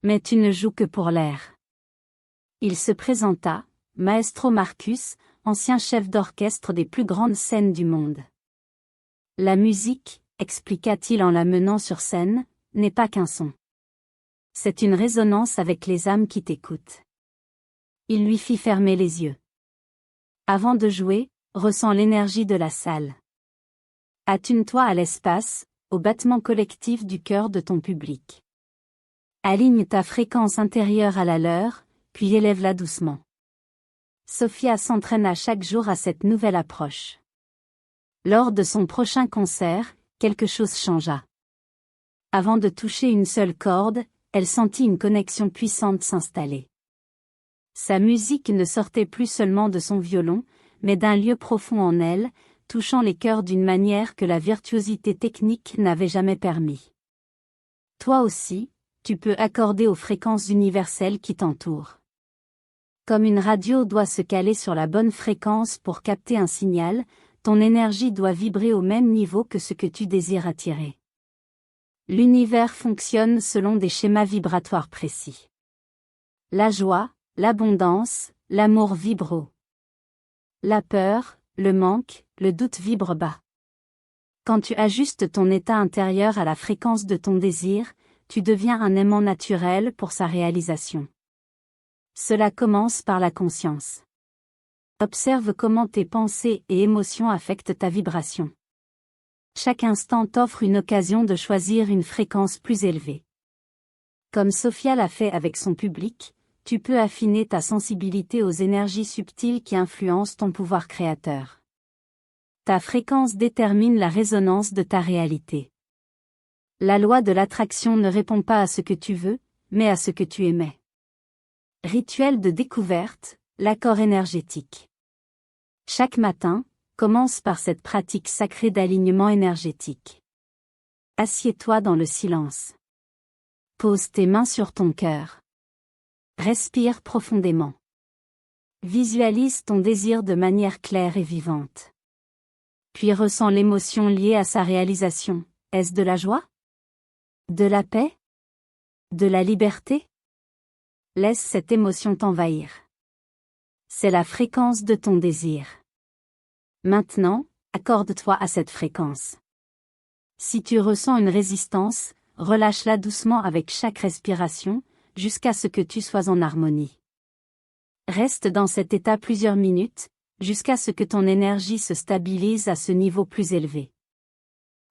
Mais tu ne joues que pour l'air. » Il se présenta, Maestro Marcus, ancien chef d'orchestre des plus grandes scènes du monde. La musique, expliqua-t-il en la menant sur scène, n'est pas qu'un son. C'est une résonance avec les âmes qui t'écoutent. Il lui fit fermer les yeux. Avant de jouer, ressens l'énergie de la salle. Attune-toi à l'espace, au battement collectif du cœur de ton public. Aligne ta fréquence intérieure à la leur, puis élève-la doucement. Sophia s'entraîna chaque jour à cette nouvelle approche. Lors de son prochain concert, quelque chose changea. Avant de toucher une seule corde, elle sentit une connexion puissante s'installer. Sa musique ne sortait plus seulement de son violon, mais d'un lieu profond en elle, touchant les cœurs d'une manière que la virtuosité technique n'avait jamais permis. Toi aussi, tu peux accorder aux fréquences universelles qui t'entourent. Comme une radio doit se caler sur la bonne fréquence pour capter un signal, ton énergie doit vibrer au même niveau que ce que tu désires attirer. L'univers fonctionne selon des schémas vibratoires précis. La joie, l'abondance, l'amour vibre haut. La peur, le manque, le doute vibre bas. Quand tu ajustes ton état intérieur à la fréquence de ton désir, tu deviens un aimant naturel pour sa réalisation. Cela commence par la conscience. Observe comment tes pensées et émotions affectent ta vibration. Chaque instant t'offre une occasion de choisir une fréquence plus élevée. Comme Sophia l'a fait avec son public, tu peux affiner ta sensibilité aux énergies subtiles qui influencent ton pouvoir créateur. Ta fréquence détermine la résonance de ta réalité. La loi de l'attraction ne répond pas à ce que tu veux, mais à ce que tu émets. Rituel de découverte, l'accord énergétique. Chaque matin, commence par cette pratique sacrée d'alignement énergétique. Assieds-toi dans le silence. Pose tes mains sur ton cœur. Respire profondément. Visualise ton désir de manière claire et vivante. Puis ressens l'émotion liée à sa réalisation. Est-ce de la joie? De la paix? De la liberté? Laisse cette émotion t'envahir. C'est la fréquence de ton désir. Maintenant, accorde-toi à cette fréquence. Si tu ressens une résistance, relâche-la doucement avec chaque respiration, jusqu'à ce que tu sois en harmonie. Reste dans cet état plusieurs minutes, jusqu'à ce que ton énergie se stabilise à ce niveau plus élevé.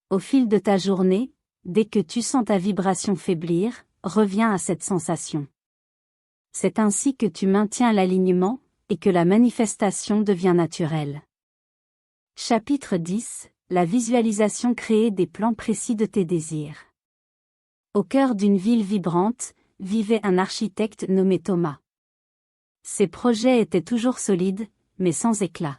Au fil de ta journée, dès que tu sens ta vibration faiblir, reviens à cette sensation. C'est ainsi que tu maintiens l'alignement, et que la manifestation devient naturelle. Chapitre 10. La visualisation crée des plans précis de tes désirs. Au cœur d'une ville vibrante, vivait un architecte nommé Thomas. Ses projets étaient toujours solides, mais sans éclat.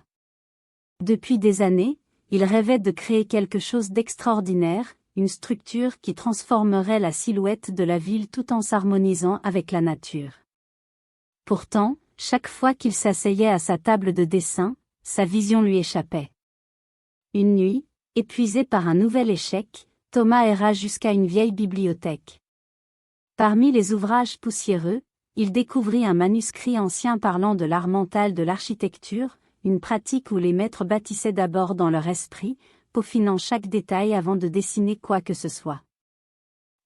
Depuis des années, il rêvait de créer quelque chose d'extraordinaire, une structure qui transformerait la silhouette de la ville tout en s'harmonisant avec la nature. Pourtant, chaque fois qu'il s'asseyait à sa table de dessin, sa vision lui échappait. Une nuit, épuisé par un nouvel échec, Thomas erra jusqu'à une vieille bibliothèque. Parmi les ouvrages poussiéreux, il découvrit un manuscrit ancien parlant de l'art mental de l'architecture, une pratique où les maîtres bâtissaient d'abord dans leur esprit, peaufinant chaque détail avant de dessiner quoi que ce soit.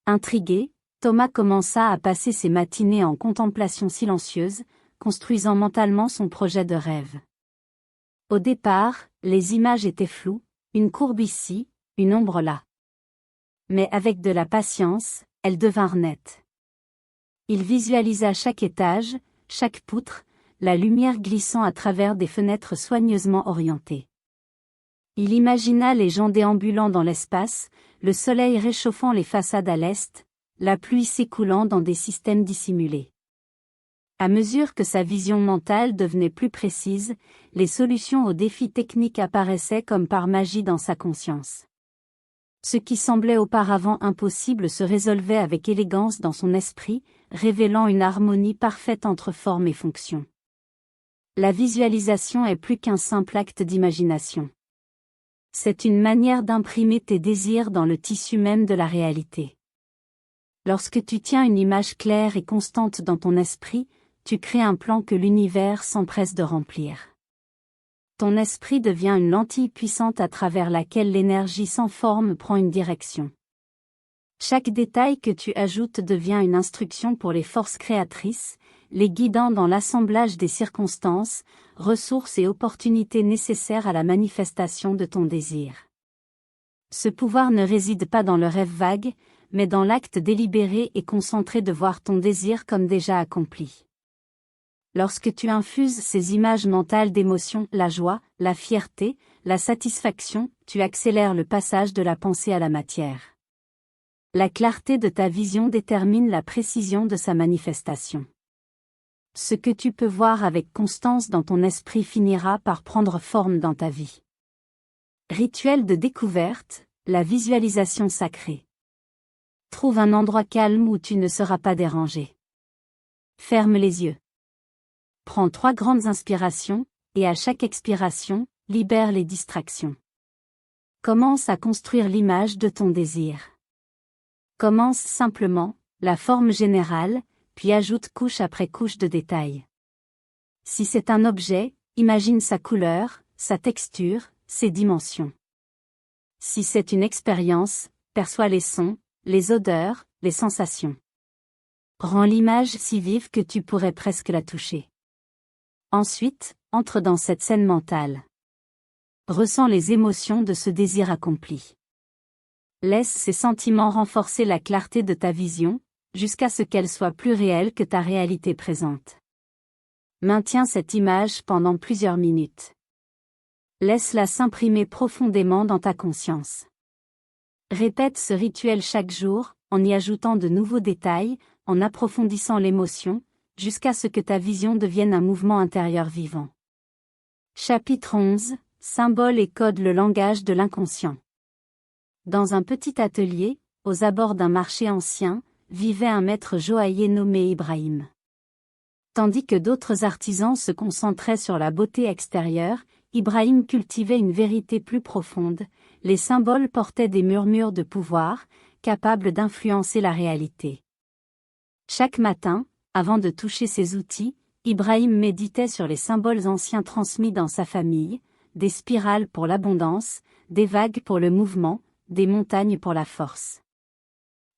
Intrigué, Thomas commença à passer ses matinées en contemplation silencieuse, construisant mentalement son projet de rêve. Au départ, les images étaient floues, une courbe ici, une ombre là. Mais avec de la patience, elles devinrent nettes. Il visualisa chaque étage, chaque poutre, la lumière glissant à travers des fenêtres soigneusement orientées. Il imagina les gens déambulant dans l'espace, le soleil réchauffant les façades à l'est, la pluie s'écoulant dans des systèmes dissimulés. À mesure que sa vision mentale devenait plus précise, les solutions aux défis techniques apparaissaient comme par magie dans sa conscience. Ce qui semblait auparavant impossible se résolvait avec élégance dans son esprit, révélant une harmonie parfaite entre forme et fonction. La visualisation est plus qu'un simple acte d'imagination. C'est une manière d'imprimer tes désirs dans le tissu même de la réalité. Lorsque tu tiens une image claire et constante dans ton esprit, tu crées un plan que l'univers s'empresse de remplir. Ton esprit devient une lentille puissante à travers laquelle l'énergie sans forme prend une direction. Chaque détail que tu ajoutes devient une instruction pour les forces créatrices, les guidant dans l'assemblage des circonstances, ressources et opportunités nécessaires à la manifestation de ton désir. Ce pouvoir ne réside pas dans le rêve vague, mais dans l'acte délibéré et concentré de voir ton désir comme déjà accompli. Lorsque tu infuses ces images mentales d'émotions, la joie, la fierté, la satisfaction, tu accélères le passage de la pensée à la matière. La clarté de ta vision détermine la précision de sa manifestation. Ce que tu peux voir avec constance dans ton esprit finira par prendre forme dans ta vie. Rituel de découverte, la visualisation sacrée. Trouve un endroit calme où tu ne seras pas dérangé. Ferme les yeux. Prends 3 grandes inspirations, et à chaque expiration, libère les distractions. Commence à construire l'image de ton désir. Commence simplement, la forme générale, puis ajoute couche après couche de détails. Si c'est un objet, imagine sa couleur, sa texture, ses dimensions. Si c'est une expérience, perçois les sons, les odeurs, les sensations. Rends l'image si vive que tu pourrais presque la toucher. Ensuite, entre dans cette scène mentale. Ressens les émotions de ce désir accompli. Laisse ces sentiments renforcer la clarté de ta vision, jusqu'à ce qu'elle soit plus réelle que ta réalité présente. Maintiens cette image pendant plusieurs minutes. Laisse-la s'imprimer profondément dans ta conscience. Répète ce rituel chaque jour, en y ajoutant de nouveaux détails, en approfondissant l'émotion, jusqu'à ce que ta vision devienne un mouvement intérieur vivant. Chapitre 11. Symboles et codes, le langage de l'inconscient. Dans un petit atelier, aux abords d'un marché ancien, vivait un maître joaillier nommé Ibrahim. Tandis que d'autres artisans se concentraient sur la beauté extérieure, Ibrahim cultivait une vérité plus profonde. Les symboles portaient des murmures de pouvoir, capables d'influencer la réalité. Chaque matin, avant de toucher ses outils, Ibrahim méditait sur les symboles anciens transmis dans sa famille, des spirales pour l'abondance, des vagues pour le mouvement, des montagnes pour la force.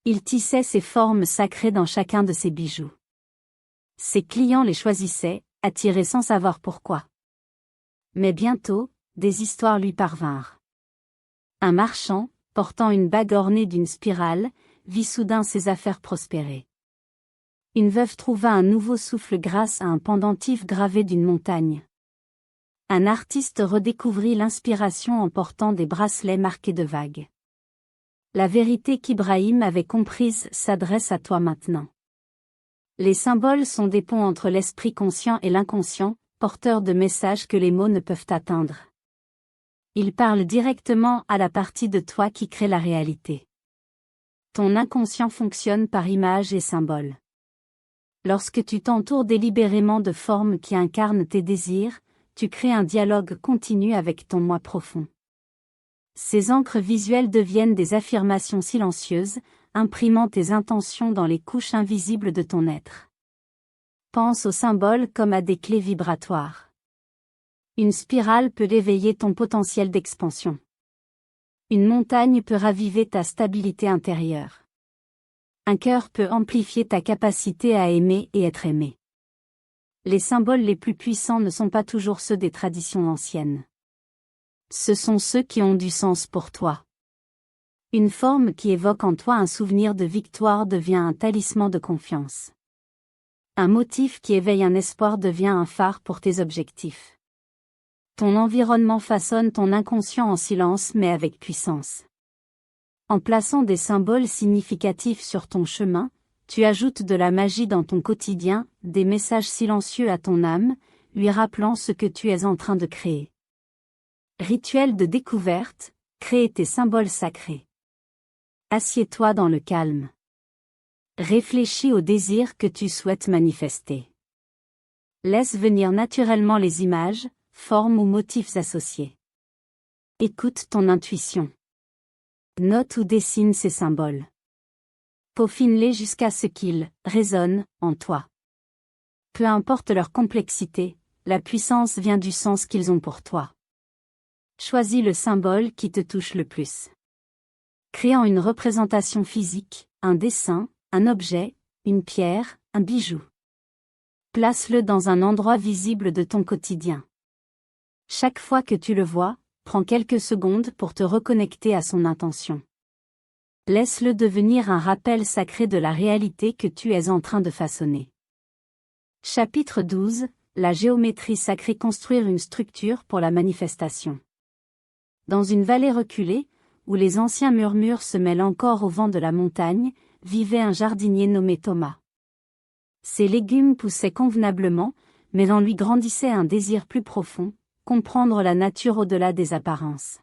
Il tissait ces formes sacrées dans chacun de ses bijoux. Ses clients les choisissaient, attirés sans savoir pourquoi. Mais bientôt, des histoires lui parvinrent. Un marchand, portant une bague ornée d'une spirale, vit soudain ses affaires prospérer. Une veuve trouva un nouveau souffle grâce à un pendentif gravé d'une montagne. Un artiste redécouvrit l'inspiration en portant des bracelets marqués de vagues. La vérité qu'Ibrahim avait comprise s'adresse à toi maintenant. Les symboles sont des ponts entre l'esprit conscient et l'inconscient, porteurs de messages que les mots ne peuvent atteindre. Ils parlent directement à la partie de toi qui crée la réalité. Ton inconscient fonctionne par images et symboles. Lorsque tu t'entoures délibérément de formes qui incarnent tes désirs, tu crées un dialogue continu avec ton moi profond. Ces encres visuelles deviennent des affirmations silencieuses, imprimant tes intentions dans les couches invisibles de ton être. Pense aux symboles comme à des clés vibratoires. Une spirale peut éveiller ton potentiel d'expansion. Une montagne peut raviver ta stabilité intérieure. Un cœur peut amplifier ta capacité à aimer et être aimé. Les symboles les plus puissants ne sont pas toujours ceux des traditions anciennes. Ce sont ceux qui ont du sens pour toi. Une forme qui évoque en toi un souvenir de victoire devient un talisman de confiance. Un motif qui éveille un espoir devient un phare pour tes objectifs. Ton environnement façonne ton inconscient en silence mais avec puissance. En plaçant des symboles significatifs sur ton chemin, tu ajoutes de la magie dans ton quotidien, des messages silencieux à ton âme, lui rappelant ce que tu es en train de créer. Rituel de découverte, crée tes symboles sacrés. Assieds-toi dans le calme. Réfléchis aux désirs que tu souhaites manifester. Laisse venir naturellement les images, formes ou motifs associés. Écoute ton intuition. Note ou dessine ces symboles. Peaufine-les jusqu'à ce qu'ils résonnent en toi. Peu importe leur complexité, la puissance vient du sens qu'ils ont pour toi. Choisis le symbole qui te touche le plus. Créant une représentation physique, un dessin, un objet, une pierre, un bijou. Place-le dans un endroit visible de ton quotidien. Chaque fois que tu le vois, prends quelques secondes pour te reconnecter à son intention. Laisse-le devenir un rappel sacré de la réalité que tu es en train de façonner. Chapitre 12. La géométrie sacrée, construire une structure pour la manifestation. Dans une vallée reculée, où les anciens murmures se mêlent encore au vent de la montagne, vivait un jardinier nommé Thomas. Ses légumes poussaient convenablement, mais en lui grandissait un désir plus profond, comprendre la nature au-delà des apparences.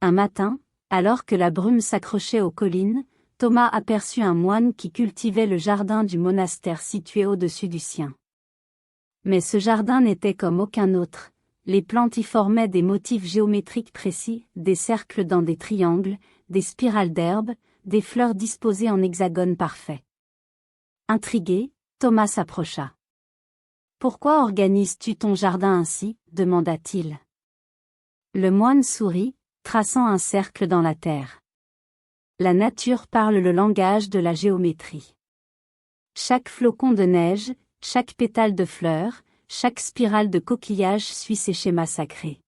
Un matin, alors que la brume s'accrochait aux collines, Thomas aperçut un moine qui cultivait le jardin du monastère situé au-dessus du sien. Mais ce jardin n'était comme aucun autre, les plantes y formaient des motifs géométriques précis, des cercles dans des triangles, des spirales d'herbes, des fleurs disposées en hexagones parfaits. Intrigué, Thomas s'approcha. « Pourquoi organises-tu ton jardin ainsi ?» demanda-t-il. Le moine sourit, traçant un cercle dans la terre. La nature parle le langage de la géométrie. Chaque flocon de neige, chaque pétale de fleur, chaque spirale de coquillage suit ces schémas sacrés.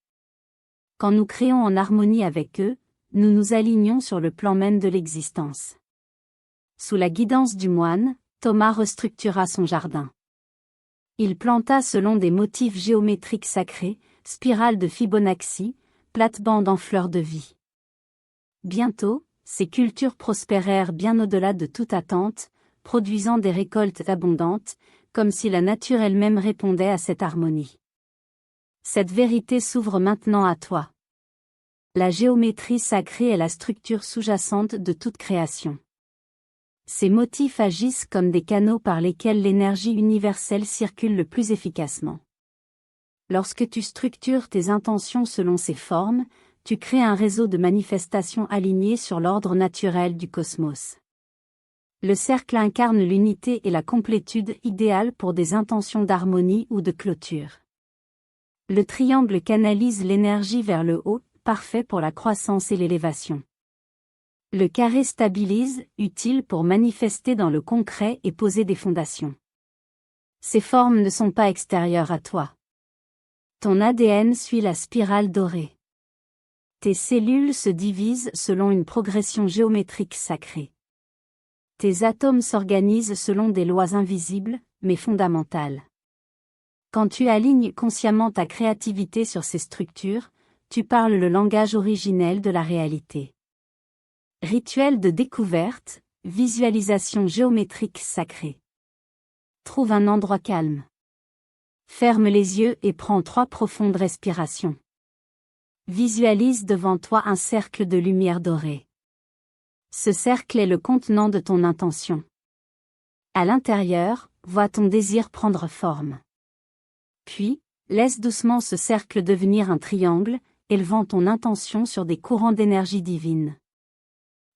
Quand nous créons en harmonie avec eux, nous nous alignons sur le plan même de l'existence. Sous la guidance du moine, Thomas restructura son jardin. Il planta selon des motifs géométriques sacrés, spirales de Fibonacci, plates-bandes en fleurs de vie. Bientôt, ces cultures prospérèrent bien au-delà de toute attente, produisant des récoltes abondantes, comme si la nature elle-même répondait à cette harmonie. Cette vérité s'ouvre maintenant à toi. La géométrie sacrée est la structure sous-jacente de toute création. Ces motifs agissent comme des canaux par lesquels l'énergie universelle circule le plus efficacement. Lorsque tu structures tes intentions selon ces formes, tu crées un réseau de manifestations alignées sur l'ordre naturel du cosmos. Le cercle incarne l'unité et la complétude idéale pour des intentions d'harmonie ou de clôture. Le triangle canalise l'énergie vers le haut, parfait pour la croissance et l'élévation. Le carré stabilise, utile pour manifester dans le concret et poser des fondations. Ces formes ne sont pas extérieures à toi. Ton ADN suit la spirale dorée. Tes cellules se divisent selon une progression géométrique sacrée. Tes atomes s'organisent selon des lois invisibles, mais fondamentales. Quand tu alignes consciemment ta créativité sur ces structures, tu parles le langage originel de la réalité. Rituel de découverte, visualisation géométrique sacrée. Trouve un endroit calme. Ferme les yeux et prends 3 profondes respirations. Visualise devant toi un cercle de lumière dorée. Ce cercle est le contenant de ton intention. À l'intérieur, vois ton désir prendre forme. Puis, laisse doucement ce cercle devenir un triangle, élevant ton intention sur des courants d'énergie divine.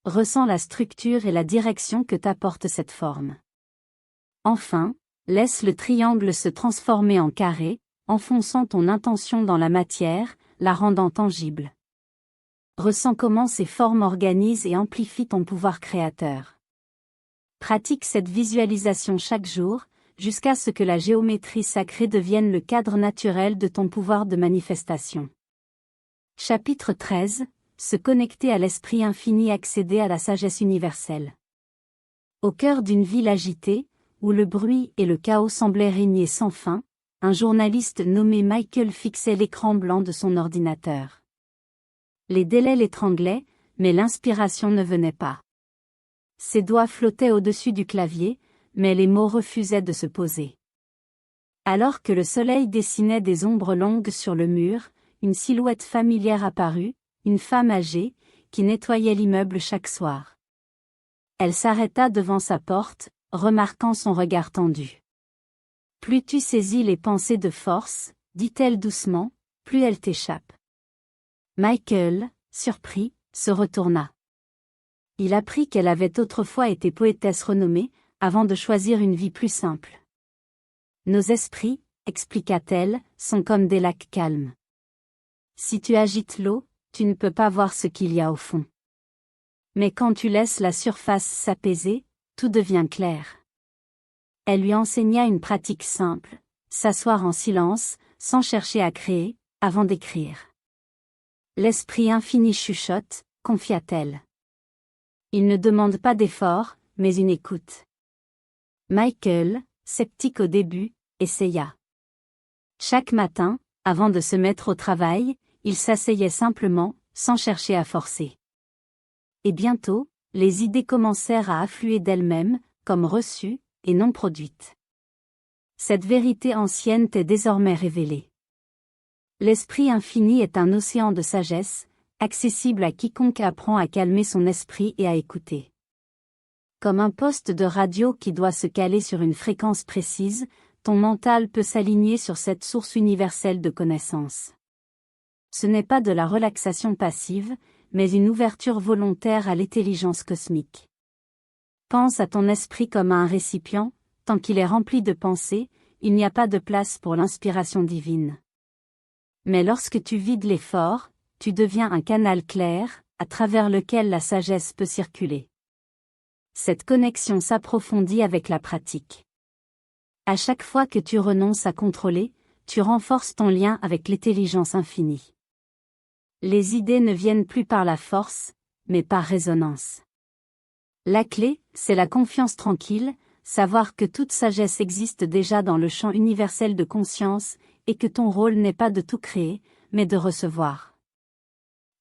Ressens la structure et la direction que t'apporte cette forme. Enfin, laisse le triangle se transformer en carré, enfonçant ton intention dans la matière, la rendant tangible. Ressens comment ces formes organisent et amplifient ton pouvoir créateur. Pratique cette visualisation chaque jour, jusqu'à ce que la géométrie sacrée devienne le cadre naturel de ton pouvoir de manifestation. Chapitre 13. Se connecter à l'esprit infini, accéder à la sagesse universelle. Au cœur d'une ville agitée, où le bruit et le chaos semblaient régner sans fin, un journaliste nommé Michael fixait l'écran blanc de son ordinateur. Les délais l'étranglaient, mais l'inspiration ne venait pas. Ses doigts flottaient au-dessus du clavier, mais les mots refusaient de se poser. Alors que le soleil dessinait des ombres longues sur le mur, une silhouette familière apparut, une femme âgée, qui nettoyait l'immeuble chaque soir. Elle s'arrêta devant sa porte, remarquant son regard tendu. « Plus tu saisis les pensées de force, dit-elle doucement, plus elles t'échappent. » Michael, surpris, se retourna. Il apprit qu'elle avait autrefois été poétesse renommée, avant de choisir une vie plus simple. « Nos esprits, expliqua-t-elle, sont comme des lacs calmes. Si tu agites l'eau, tu ne peux pas voir ce qu'il y a au fond. Mais quand tu laisses la surface s'apaiser, tout devient clair. » Elle lui enseigna une pratique simple, s'asseoir en silence, sans chercher à créer, avant d'écrire. L'esprit infini chuchote, confia-t-elle. Il ne demande pas d'effort, mais une écoute. Michael, sceptique au début, essaya. Chaque matin, avant de se mettre au travail, il s'asseyait simplement, sans chercher à forcer. Et bientôt, les idées commencèrent à affluer d'elles-mêmes, comme reçues, et non produites. Cette vérité ancienne t'est désormais révélée. L'esprit infini est un océan de sagesse, accessible à quiconque apprend à calmer son esprit et à écouter. Comme un poste de radio qui doit se caler sur une fréquence précise, ton mental peut s'aligner sur cette source universelle de connaissances. Ce n'est pas de la relaxation passive, mais une ouverture volontaire à l'intelligence cosmique. Pense à ton esprit comme à un récipient, tant qu'il est rempli de pensées, il n'y a pas de place pour l'inspiration divine. Mais lorsque tu vides l'effort, tu deviens un canal clair, à travers lequel la sagesse peut circuler. Cette connexion s'approfondit avec la pratique. À chaque fois que tu renonces à contrôler, tu renforces ton lien avec l'intelligence infinie. Les idées ne viennent plus par la force, mais par résonance. La clé, c'est la confiance tranquille, savoir que toute sagesse existe déjà dans le champ universel de conscience, et que ton rôle n'est pas de tout créer, mais de recevoir.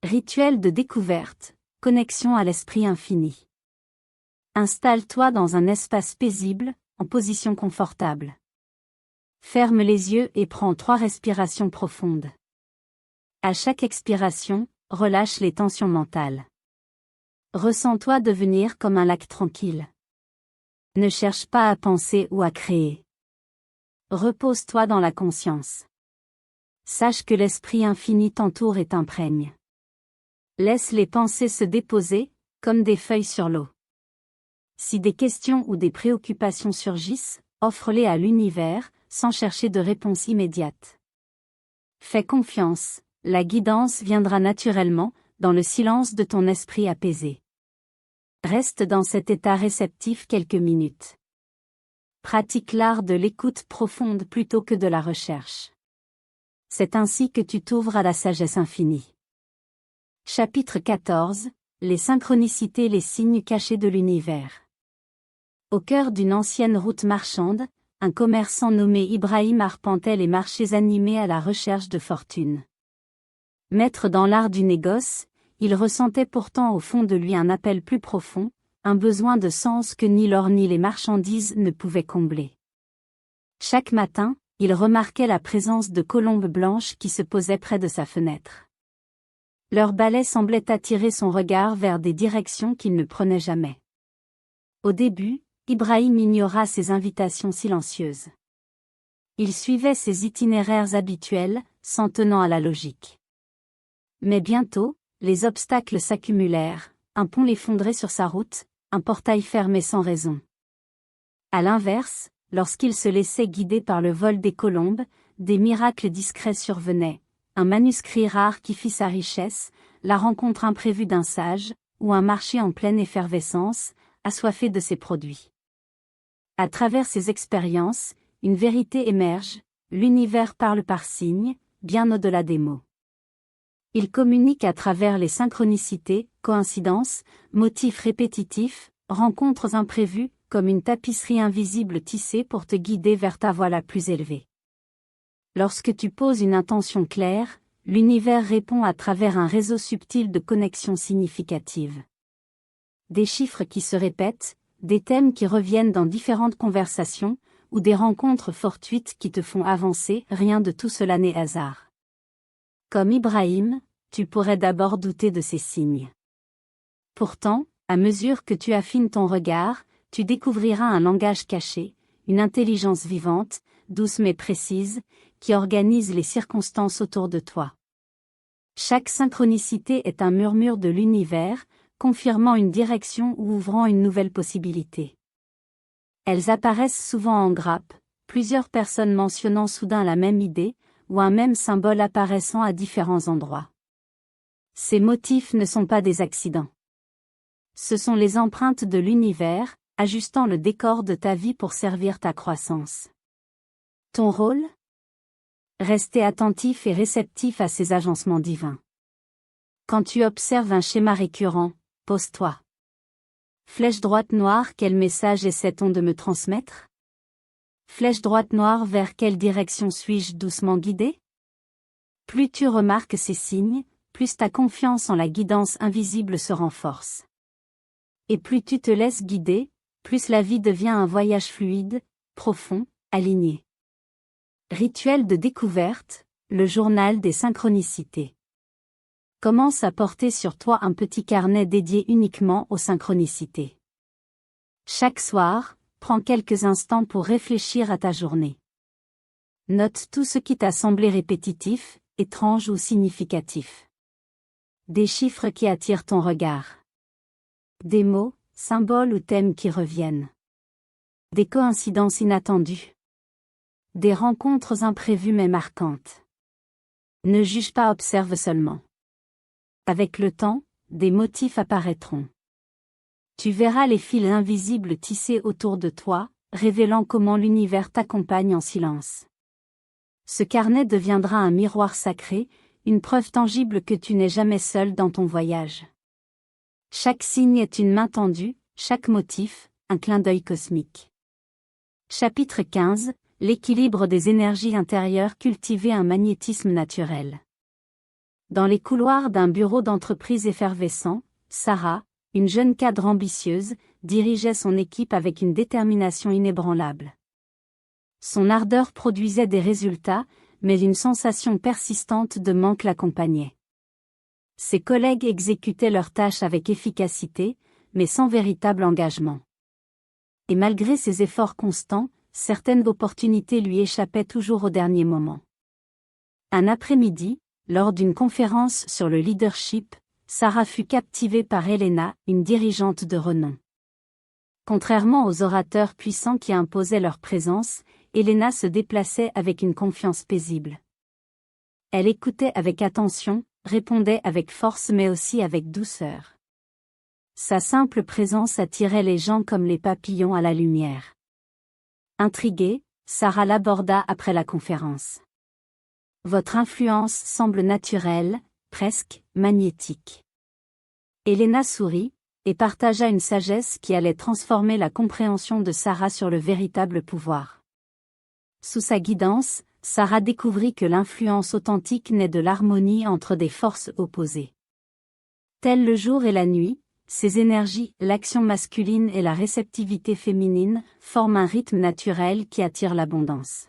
Rituel de découverte, connexion à l'esprit infini. Installe-toi dans un espace paisible, en position confortable. Ferme les yeux et prends 3 respirations profondes. À chaque expiration, relâche les tensions mentales. Ressens-toi devenir comme un lac tranquille. Ne cherche pas à penser ou à créer. Repose-toi dans la conscience. Sache que l'esprit infini t'entoure et t'imprègne. Laisse les pensées se déposer, comme des feuilles sur l'eau. Si des questions ou des préoccupations surgissent, offre-les à l'univers, sans chercher de réponse immédiate. Fais confiance, la guidance viendra naturellement, dans le silence de ton esprit apaisé. Reste dans cet état réceptif quelques minutes. Pratique l'art de l'écoute profonde plutôt que de la recherche. C'est ainsi que tu t'ouvres à la sagesse infinie. Chapitre 14. Les synchronicités, les signes cachés de l'univers. Au cœur d'une ancienne route marchande, un commerçant nommé Ibrahim arpentait les marchés animés à la recherche de fortune. Maître dans l'art du négoce, il ressentait pourtant au fond de lui un appel plus profond, un besoin de sens que ni l'or ni les marchandises ne pouvaient combler. Chaque matin, il remarquait la présence de colombes blanches qui se posaient près de sa fenêtre. Leur balai semblait attirer son regard vers des directions qu'il ne prenait jamais. Au début, Ibrahim ignora ces invitations silencieuses. Il suivait ses itinéraires habituels, s'en tenant à la logique. Mais bientôt, les obstacles s'accumulèrent, un pont l'effondrait sur sa route, un portail fermé sans raison. À l'inverse, lorsqu'il se laissait guider par le vol des colombes, des miracles discrets survenaient, un manuscrit rare qui fit sa richesse, la rencontre imprévue d'un sage, ou un marché en pleine effervescence, assoiffé de ses produits. À travers ces expériences, une vérité émerge, l'univers parle par signes, bien au-delà des mots. Il communique à travers les synchronicités, coïncidences, motifs répétitifs, rencontres imprévues, comme une tapisserie invisible tissée pour te guider vers ta voie la plus élevée. Lorsque tu poses une intention claire, l'univers répond à travers un réseau subtil de connexions significatives. Des chiffres qui se répètent, des thèmes qui reviennent dans différentes conversations, ou des rencontres fortuites qui te font avancer, rien de tout cela n'est hasard. Comme Ibrahim, tu pourrais d'abord douter de ces signes. Pourtant, à mesure que tu affines ton regard, tu découvriras un langage caché, une intelligence vivante, douce mais précise, qui organise les circonstances autour de toi. Chaque synchronicité est un murmure de l'univers, confirmant une direction ou ouvrant une nouvelle possibilité. Elles apparaissent souvent en grappe, plusieurs personnes mentionnant soudain la même idée, ou un même symbole apparaissant à différents endroits. Ces motifs ne sont pas des accidents. Ce sont les empreintes de l'univers, ajustant le décor de ta vie pour servir ta croissance. Ton rôle ? Rester attentif et réceptif à ces agencements divins. Quand tu observes un schéma récurrent, pose-toi. Flèche droite noire, quel message essaie-t-on de me transmettre ? Flèche droite noire, vers quelle direction suis-je doucement guidé ? Plus tu remarques ces signes, plus ta confiance en la guidance invisible se renforce. Et plus tu te laisses guider, plus la vie devient un voyage fluide, profond, aligné. Rituel de découverte, le journal des synchronicités. Commence à porter sur toi un petit carnet dédié uniquement aux synchronicités. Chaque soir, prends quelques instants pour réfléchir à ta journée. Note tout ce qui t'a semblé répétitif, étrange ou significatif. Des chiffres qui attirent ton regard. Des mots, symboles ou thèmes qui reviennent. Des coïncidences inattendues. Des rencontres imprévues mais marquantes. Ne juge pas, observe seulement. Avec le temps, des motifs apparaîtront. Tu verras les fils invisibles tissés autour de toi, révélant comment l'univers t'accompagne en silence. Ce carnet deviendra un miroir sacré, une preuve tangible que tu n'es jamais seul dans ton voyage. Chaque signe est une main tendue, chaque motif, un clin d'œil cosmique. Chapitre 15, l'équilibre des énergies intérieures, cultiver un magnétisme naturel. Dans les couloirs d'un bureau d'entreprise effervescent, Sarah, une jeune cadre ambitieuse, dirigeait son équipe avec une détermination inébranlable. Son ardeur produisait des résultats, mais une sensation persistante de manque l'accompagnait. Ses collègues exécutaient leurs tâches avec efficacité, mais sans véritable engagement. Et malgré ses efforts constants, certaines opportunités lui échappaient toujours au dernier moment. Un après-midi, lors d'une conférence sur le leadership, Sarah fut captivée par Elena, une dirigeante de renom. Contrairement aux orateurs puissants qui imposaient leur présence, Elena se déplaçait avec une confiance paisible. Elle écoutait avec attention, répondait avec force mais aussi avec douceur. Sa simple présence attirait les gens comme les papillons à la lumière. Intriguée, Sarah l'aborda après la conférence. Votre influence semble naturelle, presque magnétique. Elena sourit, et partagea une sagesse qui allait transformer la compréhension de Sarah sur le véritable pouvoir. Sous sa guidance, Sarah découvrit que l'influence authentique naît de l'harmonie entre des forces opposées. Tel le jour et la nuit, ces énergies, l'action masculine et la réceptivité féminine, forment un rythme naturel qui attire l'abondance.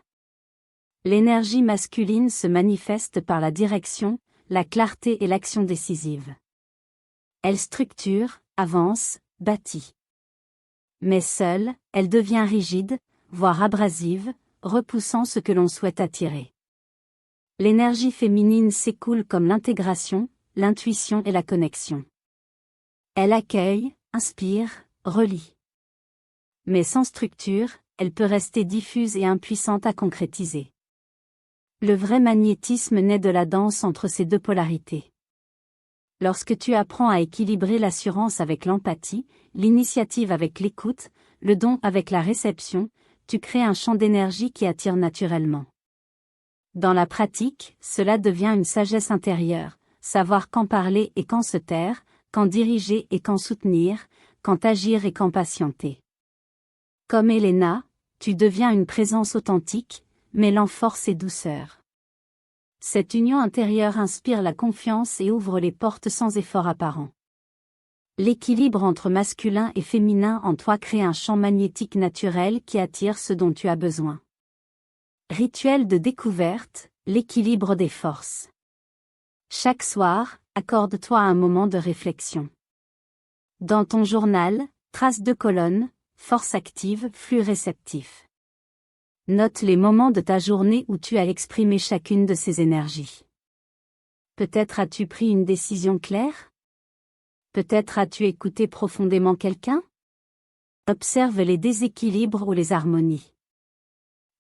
L'énergie masculine se manifeste par la direction, la clarté et l'action décisive. Elle structure, avance, bâtit. Mais seule, elle devient rigide, voire abrasive, repoussant ce que l'on souhaite attirer. L'énergie féminine s'écoule comme l'intégration, l'intuition et la connexion. Elle accueille, inspire, relie. Mais sans structure, elle peut rester diffuse et impuissante à concrétiser. Le vrai magnétisme naît de la danse entre ces deux polarités. Lorsque tu apprends à équilibrer l'assurance avec l'empathie, l'initiative avec l'écoute, le don avec la réception, tu crées un champ d'énergie qui attire naturellement. Dans la pratique, cela devient une sagesse intérieure, savoir quand parler et quand se taire, quand diriger et quand soutenir, quand agir et quand patienter. Comme Elena, tu deviens une présence authentique, mêlant force et douceur. Cette union intérieure inspire la confiance et ouvre les portes sans effort apparent. L'équilibre entre masculin et féminin en toi crée un champ magnétique naturel qui attire ce dont tu as besoin. Rituel de découverte, l'équilibre des forces. Chaque soir, accorde-toi un moment de réflexion. Dans ton journal, trace 2 colonnes, force active, flux réceptif. Note les moments de ta journée où tu as exprimé chacune de ces énergies. Peut-être as-tu pris une décision claire? Peut-être as-tu écouté profondément quelqu'un? Observe les déséquilibres ou les harmonies.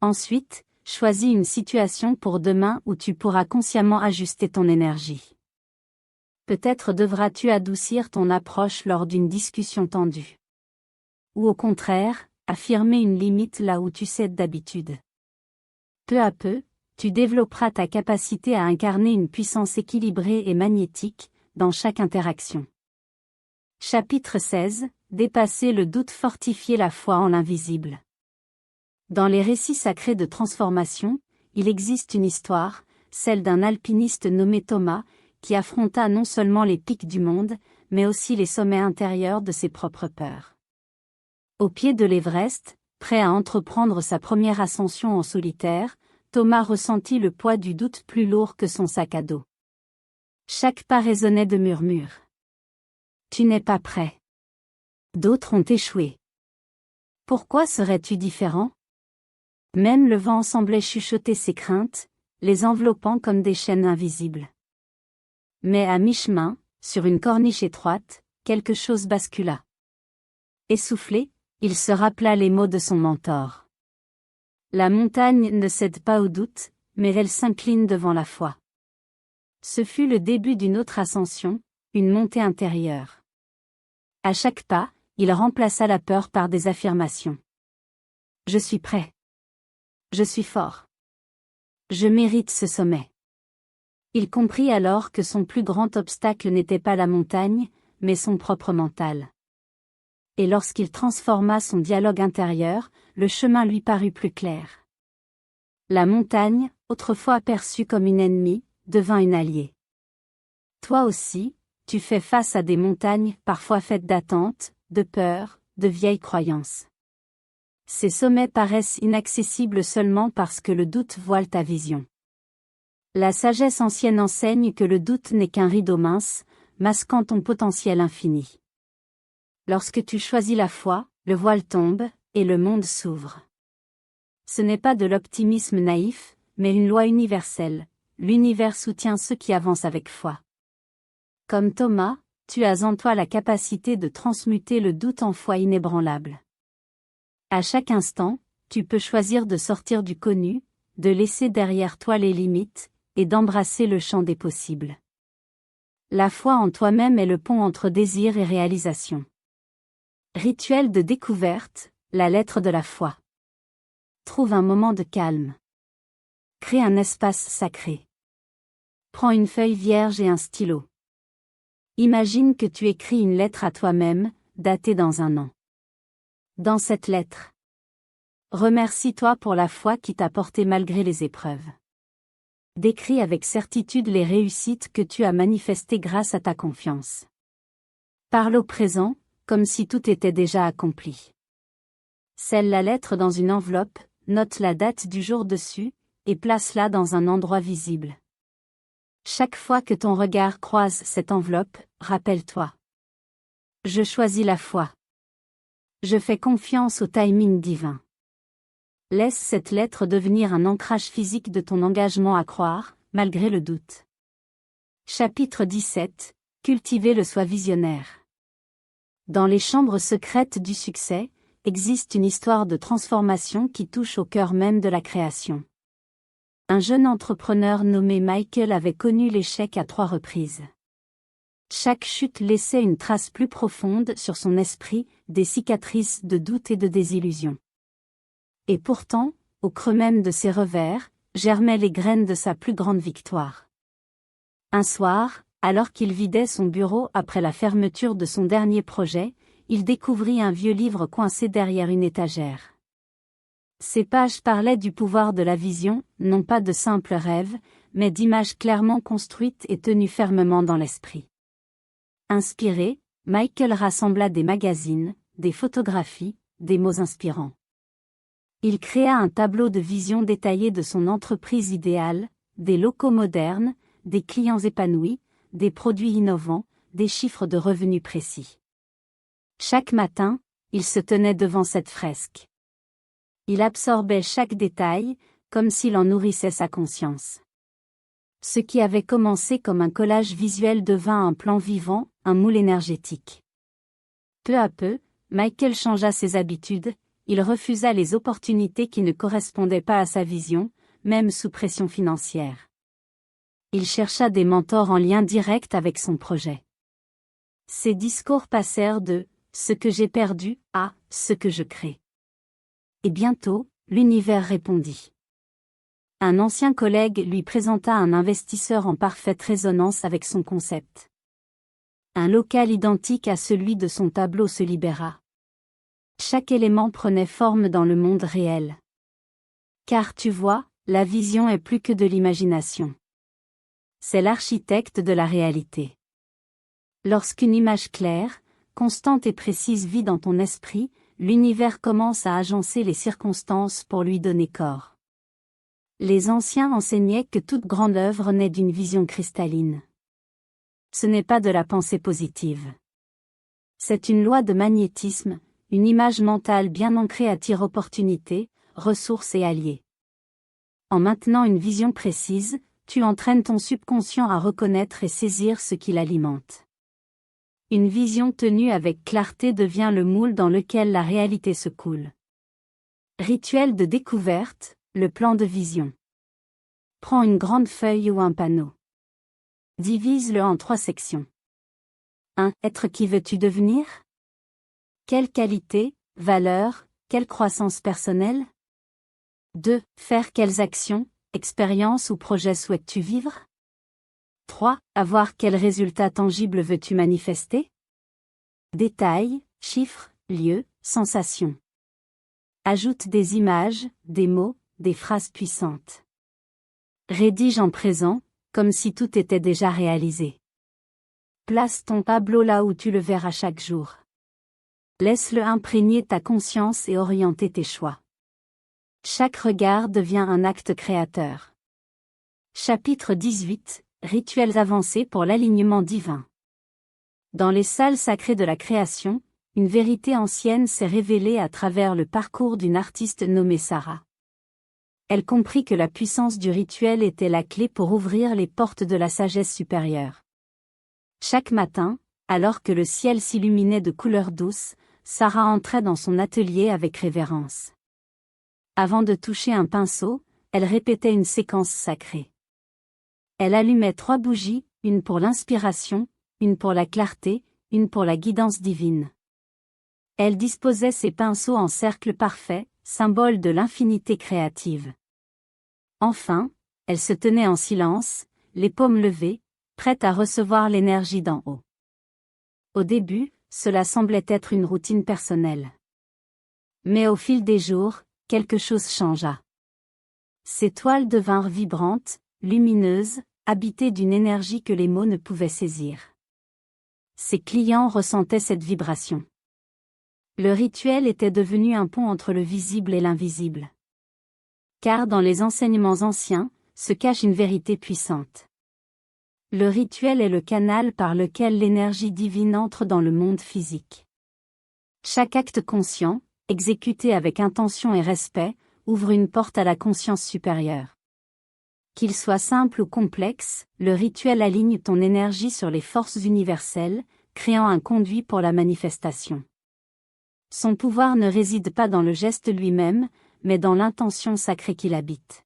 Ensuite, choisis une situation pour demain où tu pourras consciemment ajuster ton énergie. Peut-être devras-tu adoucir ton approche lors d'une discussion tendue. Ou au contraire, affirmer une limite là où tu cèdes d'habitude. Peu à peu, tu développeras ta capacité à incarner une puissance équilibrée et magnétique, dans chaque interaction. Chapitre 16, dépasser le doute, fortifier la foi en l'invisible. Dans les récits sacrés de transformation, il existe une histoire, celle d'un alpiniste nommé Thomas, qui affronta non seulement les pics du monde, mais aussi les sommets intérieurs de ses propres peurs. Au pied de l'Everest, prêt à entreprendre sa première ascension en solitaire, Thomas ressentit le poids du doute plus lourd que son sac à dos. Chaque pas résonnait de murmures. Tu n'es pas prêt. D'autres ont échoué. Pourquoi serais-tu différent? Même le vent semblait chuchoter ses craintes, les enveloppant comme des chaînes invisibles. Mais à mi-chemin, sur une corniche étroite, quelque chose bascula. Essoufflé, il se rappela les mots de son mentor. La montagne ne cède pas au doute, mais elle s'incline devant la foi. Ce fut le début d'une autre ascension, une montée intérieure. À chaque pas, il remplaça la peur par des affirmations. Je suis prêt. Je suis fort. Je mérite ce sommet. Il comprit alors que son plus grand obstacle n'était pas la montagne, mais son propre mental. Et lorsqu'il transforma son dialogue intérieur, le chemin lui parut plus clair. La montagne, autrefois perçue comme une ennemie, devint une alliée. Toi aussi, tu fais face à des montagnes parfois faites d'attentes, de peurs, de vieilles croyances. Ces sommets paraissent inaccessibles seulement parce que le doute voile ta vision. La sagesse ancienne enseigne que le doute n'est qu'un rideau mince, masquant ton potentiel infini. Lorsque tu choisis la foi, le voile tombe, et le monde s'ouvre. Ce n'est pas de l'optimisme naïf, mais une loi universelle. L'univers soutient ceux qui avancent avec foi. Comme Thomas, tu as en toi la capacité de transmuter le doute en foi inébranlable. À chaque instant, tu peux choisir de sortir du connu, de laisser derrière toi les limites, et d'embrasser le champ des possibles. La foi en toi-même est le pont entre désir et réalisation. Rituel de découverte, la lettre de la foi. Trouve un moment de calme. Crée un espace sacré. Prends une feuille vierge et un stylo. Imagine que tu écris une lettre à toi-même, datée dans un an. Dans cette lettre, remercie-toi pour la foi qui t'a porté malgré les épreuves. Décris avec certitude les réussites que tu as manifestées grâce à ta confiance. Parle au présent, comme si tout était déjà accompli. Scelle la lettre dans une enveloppe, note la date du jour dessus, et place-la dans un endroit visible. Chaque fois que ton regard croise cette enveloppe, rappelle-toi. Je choisis la foi. Je fais confiance au timing divin. Laisse cette lettre devenir un ancrage physique de ton engagement à croire, malgré le doute. Chapitre 17. Cultiver le soi visionnaire. Dans les chambres secrètes du succès, existe une histoire de transformation qui touche au cœur même de la création. Un jeune entrepreneur nommé Michael avait connu l'échec à 3 reprises. Chaque chute laissait une trace plus profonde sur son esprit, des cicatrices de doute et de désillusion. Et pourtant, au creux même de ses revers, germaient les graines de sa plus grande victoire. Un soir, alors qu'il vidait son bureau après la fermeture de son dernier projet, il découvrit un vieux livre coincé derrière une étagère. Ces pages parlaient du pouvoir de la vision, non pas de simples rêves, mais d'images clairement construites et tenues fermement dans l'esprit. Inspiré, Michael rassembla des magazines, des photographies, des mots inspirants. Il créa un tableau de vision détaillé de son entreprise idéale, des locaux modernes, des clients épanouis, des produits innovants, des chiffres de revenus précis. Chaque matin, il se tenait devant cette fresque. Il absorbait chaque détail, comme s'il en nourrissait sa conscience. Ce qui avait commencé comme un collage visuel devint un plan vivant, un moule énergétique. Peu à peu, Michael changea ses habitudes, il refusa les opportunités qui ne correspondaient pas à sa vision, même sous pression financière. Il chercha des mentors en lien direct avec son projet. Ses discours passèrent de « ce que j'ai perdu » à « ce que je crée ». Et bientôt, l'univers répondit. Un ancien collègue lui présenta un investisseur en parfaite résonance avec son concept. Un local identique à celui de son tableau se libéra. Chaque élément prenait forme dans le monde réel. Car tu vois, la vision est plus que de l'imagination. C'est l'architecte de la réalité. Lorsqu'une image claire, constante et précise vit dans ton esprit, l'univers commence à agencer les circonstances pour lui donner corps. Les anciens enseignaient que toute grande œuvre naît d'une vision cristalline. Ce n'est pas de la pensée positive. C'est une loi de magnétisme, une image mentale bien ancrée attire opportunités, ressources et alliés. En maintenant une vision précise, tu entraînes ton subconscient à reconnaître et saisir ce qui l'alimente. Une vision tenue avec clarté devient le moule dans lequel la réalité se coule. Rituel de découverte, le plan de vision. Prends une grande feuille ou un panneau. Divise-le en 3 sections. 1. Être qui veux-tu devenir? Quelle qualité, valeur, quelle croissance personnelle? 2. Faire quelles actions, expériences ou projets souhaites-tu vivre? 3. Avoir quels résultats tangibles veux-tu manifester? Détails, chiffres, lieux, sensations. Ajoute des images, des mots, des phrases puissantes. Rédige en présent, comme si tout était déjà réalisé. Place ton tableau là où tu le verras chaque jour. Laisse-le imprégner ta conscience et orienter tes choix. Chaque regard devient un acte créateur. Chapitre 18. Rituels avancés pour l'alignement divin. Dans les salles sacrées de la création, une vérité ancienne s'est révélée à travers le parcours d'une artiste nommée Sarah. Elle comprit que la puissance du rituel était la clé pour ouvrir les portes de la sagesse supérieure. Chaque matin, alors que le ciel s'illuminait de couleurs douces, Sarah entrait dans son atelier avec révérence. Avant de toucher un pinceau, elle répétait une séquence sacrée. Elle allumait 3 bougies, une pour l'inspiration, une pour la clarté, une pour la guidance divine. Elle disposait ses pinceaux en cercle parfait, symbole de l'infinité créative. Enfin, elle se tenait en silence, les paumes levées, prête à recevoir l'énergie d'en haut. Au début, cela semblait être une routine personnelle. Mais au fil des jours, quelque chose changea. Ses toiles devinrent vibrantes, lumineuses, habitées d'une énergie que les mots ne pouvaient saisir. Ses clients ressentaient cette vibration. Le rituel était devenu un pont entre le visible et l'invisible. Car dans les enseignements anciens, se cache une vérité puissante. Le rituel est le canal par lequel l'énergie divine entre dans le monde physique. Chaque acte conscient, exécuté avec intention et respect, ouvre une porte à la conscience supérieure. Qu'il soit simple ou complexe, le rituel aligne ton énergie sur les forces universelles, créant un conduit pour la manifestation. Son pouvoir ne réside pas dans le geste lui-même, mais dans l'intention sacrée qu'il habite.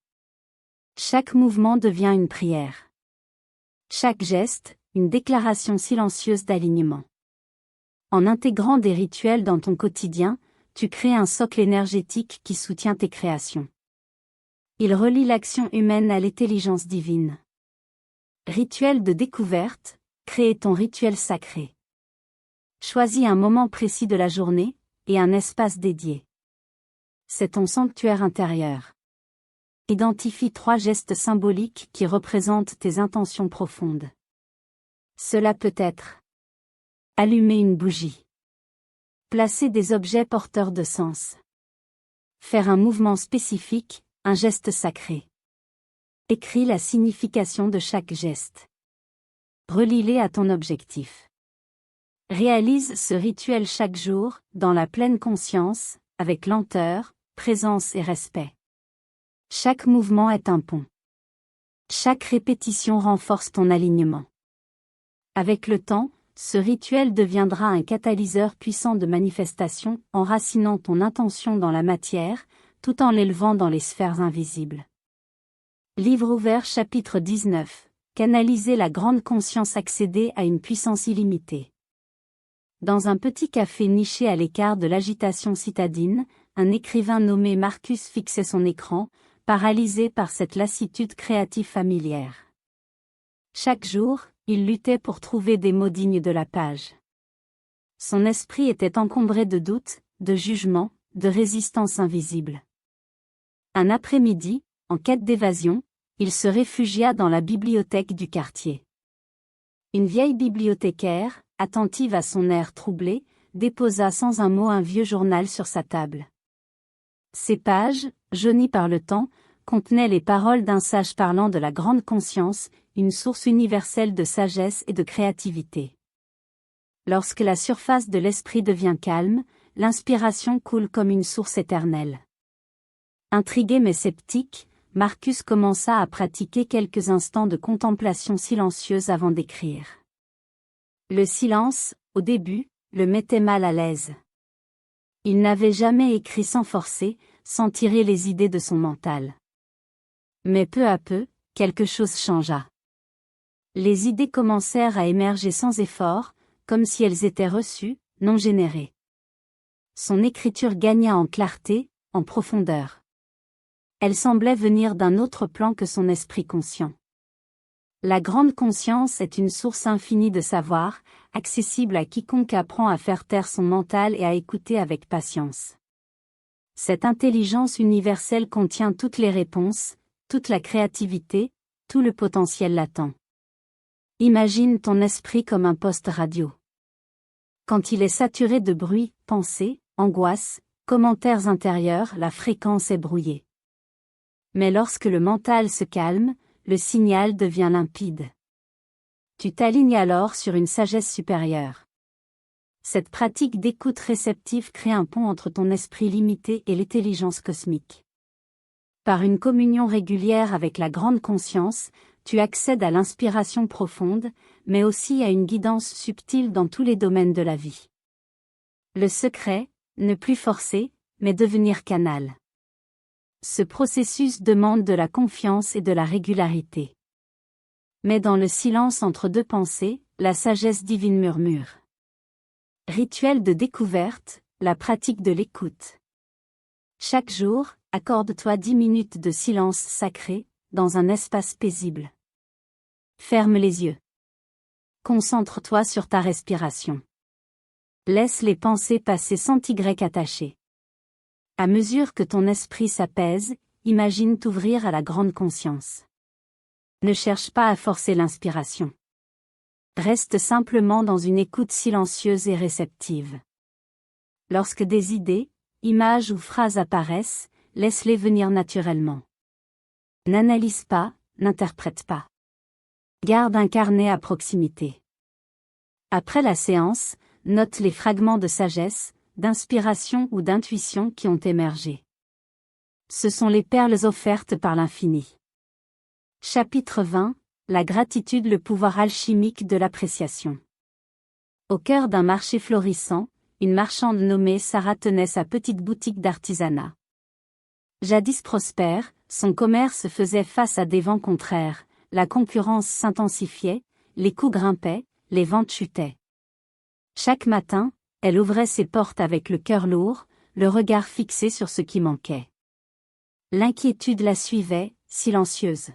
Chaque mouvement devient une prière. Chaque geste, une déclaration silencieuse d'alignement. En intégrant des rituels dans ton quotidien, tu crées un socle énergétique qui soutient tes créations. Il relie l'action humaine à l'intelligence divine. Rituel de découverte, crée ton rituel sacré. Choisis un moment précis de la journée, et un espace dédié. C'est ton sanctuaire intérieur. Identifie 3 gestes symboliques qui représentent tes intentions profondes. Cela peut être allumer une bougie. Placer des objets porteurs de sens. Faire un mouvement spécifique, un geste sacré. Écris la signification de chaque geste. Relie-les à ton objectif. Réalise ce rituel chaque jour, dans la pleine conscience, avec lenteur, présence et respect. Chaque mouvement est un pont. Chaque répétition renforce ton alignement. Avec le temps, ce rituel deviendra un catalyseur puissant de manifestation, enracinant ton intention dans la matière, tout en l'élevant dans les sphères invisibles. Livre ouvert chapitre 19. Canaliser la grande conscience, accéder à une puissance illimitée. Dans un petit café niché à l'écart de l'agitation citadine, un écrivain nommé Marcus fixait son écran, paralysé par cette lassitude créative familière. Chaque jour, il luttait pour trouver des mots dignes de la page. Son esprit était encombré de doutes, de jugements, de résistances invisibles. Un après-midi, en quête d'évasion, il se réfugia dans la bibliothèque du quartier. Une vieille bibliothécaire, attentive à son air troublé, déposa sans un mot un vieux journal sur sa table. Ses pages, jaunies par le temps, contenait les paroles d'un sage parlant de la grande conscience, une source universelle de sagesse et de créativité. Lorsque la surface de l'esprit devient calme, l'inspiration coule comme une source éternelle. Intrigué mais sceptique, Marcus commença à pratiquer quelques instants de contemplation silencieuse avant d'écrire. Le silence, au début, le mettait mal à l'aise. Il n'avait jamais écrit sans forcer, sans tirer les idées de son mental. Mais peu à peu, quelque chose changea. Les idées commencèrent à émerger sans effort, comme si elles étaient reçues, non générées. Son écriture gagna en clarté, en profondeur. Elle semblait venir d'un autre plan que son esprit conscient. La grande conscience est une source infinie de savoir, accessible à quiconque apprend à faire taire son mental et à écouter avec patience. Cette intelligence universelle contient toutes les réponses, toute la créativité, tout le potentiel latent. Imagine ton esprit comme un poste radio. Quand il est saturé de bruit, pensées, angoisses, commentaires intérieurs, la fréquence est brouillée. Mais lorsque le mental se calme, le signal devient limpide. Tu t'alignes alors sur une sagesse supérieure. Cette pratique d'écoute réceptive crée un pont entre ton esprit limité et l'intelligence cosmique. Par une communion régulière avec la grande conscience, tu accèdes à l'inspiration profonde, mais aussi à une guidance subtile dans tous les domaines de la vie. Le secret, ne plus forcer, mais devenir canal. Ce processus demande de la confiance et de la régularité. Mais dans le silence entre deux pensées, la sagesse divine murmure. Rituel de découverte, la pratique de l'écoute. Chaque jour, accorde-toi 10 minutes de silence sacré, dans un espace paisible. Ferme les yeux. Concentre-toi sur ta respiration. Laisse les pensées passer sans Y attaché. À mesure que ton esprit s'apaise, imagine t'ouvrir à la grande conscience. Ne cherche pas à forcer l'inspiration. Reste simplement dans une écoute silencieuse et réceptive. Lorsque des idées, images ou phrases apparaissent, laisse-les venir naturellement. N'analyse pas, n'interprète pas. Garde un carnet à proximité. Après la séance, note les fragments de sagesse, d'inspiration ou d'intuition qui ont émergé. Ce sont les perles offertes par l'infini. Chapitre 20, la gratitude, le pouvoir alchimique de l'appréciation. Au cœur d'un marché florissant, une marchande nommée Sarah tenait sa petite boutique d'artisanat. Jadis prospère, son commerce faisait face à des vents contraires, la concurrence s'intensifiait, les coûts grimpaient, les ventes chutaient. Chaque matin, elle ouvrait ses portes avec le cœur lourd, le regard fixé sur ce qui manquait. L'inquiétude la suivait, silencieuse.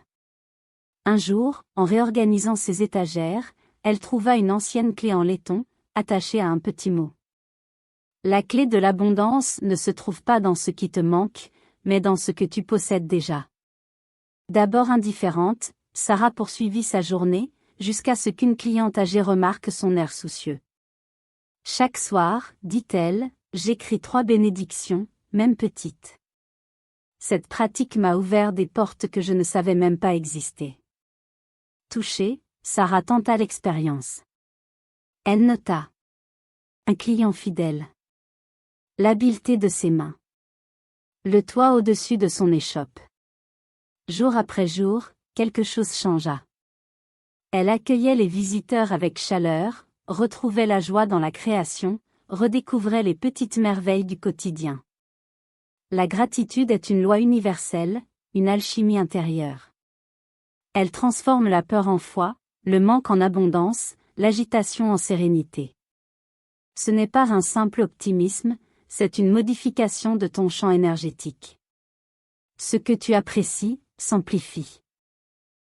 Un jour, en réorganisant ses étagères, elle trouva une ancienne clé en laiton, attachée à un petit mot. La clé de l'abondance ne se trouve pas dans ce qui te manque, mais dans ce que tu possèdes déjà. D'abord indifférente, Sarah poursuivit sa journée, jusqu'à ce qu'une cliente âgée remarque son air soucieux. Chaque soir, dit-elle, j'écris 3 bénédictions, même petites. Cette pratique m'a ouvert des portes que je ne savais même pas exister. Touchée, Sarah tenta l'expérience. Elle nota. Un client fidèle. L'habileté de ses mains. Le toit au-dessus de son échoppe. Jour après jour, quelque chose changea. Elle accueillait les visiteurs avec chaleur, retrouvait la joie dans la création, redécouvrait les petites merveilles du quotidien. La gratitude est une loi universelle, une alchimie intérieure. Elle transforme la peur en foi, le manque en abondance, l'agitation en sérénité. Ce n'est pas un simple optimisme, c'est une modification de ton champ énergétique. Ce que tu apprécies, s'amplifie.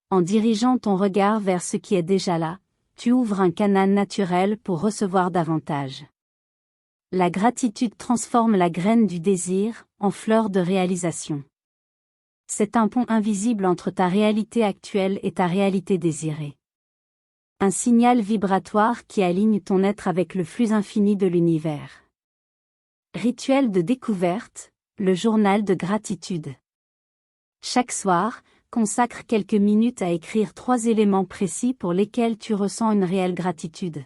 En dirigeant ton regard vers ce qui est déjà là, tu ouvres un canal naturel pour recevoir davantage. La gratitude transforme la graine du désir en fleur de réalisation. C'est un pont invisible entre ta réalité actuelle et ta réalité désirée. Un signal vibratoire qui aligne ton être avec le flux infini de l'univers. Rituel de découverte, le journal de gratitude. Chaque soir, consacre quelques minutes à écrire 3 éléments précis pour lesquels tu ressens une réelle gratitude.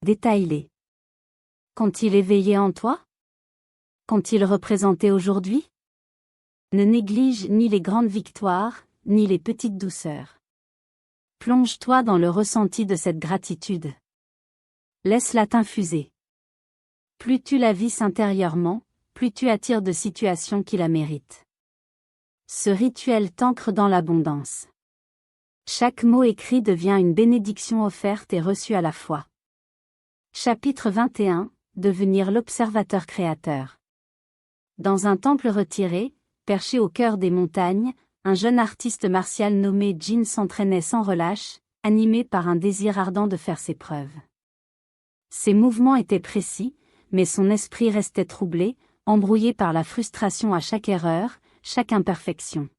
Détaille-les. Qu'ont-ils éveillé en toi? Qu'ont-ils représenté aujourd'hui? Ne néglige ni les grandes victoires, ni les petites douceurs. Plonge-toi dans le ressenti de cette gratitude. Laisse-la t'infuser. Plus tu la vis intérieurement, plus tu attires de situations qui la méritent. Ce rituel t'ancre dans l'abondance. Chaque mot écrit devient une bénédiction offerte et reçue à la fois. Chapitre 21. Devenir l'observateur créateur. Dans un temple retiré, perché au cœur des montagnes, un jeune artiste martial nommé Jin s'entraînait sans relâche, animé par un désir ardent de faire ses preuves. Ses mouvements étaient précis, mais son esprit restait troublé, embrouillé par la frustration à chaque erreur, chaque imperfection.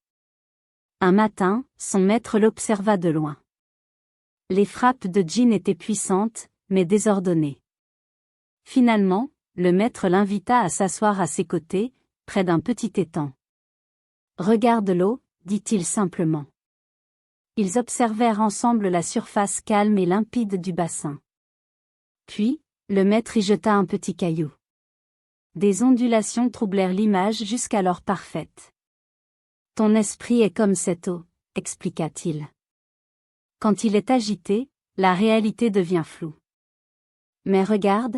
Un matin, son maître l'observa de loin. Les frappes de Jin étaient puissantes, mais désordonnées. Finalement, le maître l'invita à s'asseoir à ses côtés, près d'un petit étang. « Regarde l'eau », dit-il simplement. Ils observèrent ensemble la surface calme et limpide du bassin. Puis, le maître y jeta un petit caillou. Des ondulations troublèrent l'image jusqu'alors parfaite. « Ton esprit est comme cette eau », expliqua-t-il. Quand il est agité, la réalité devient floue. Mais regarde.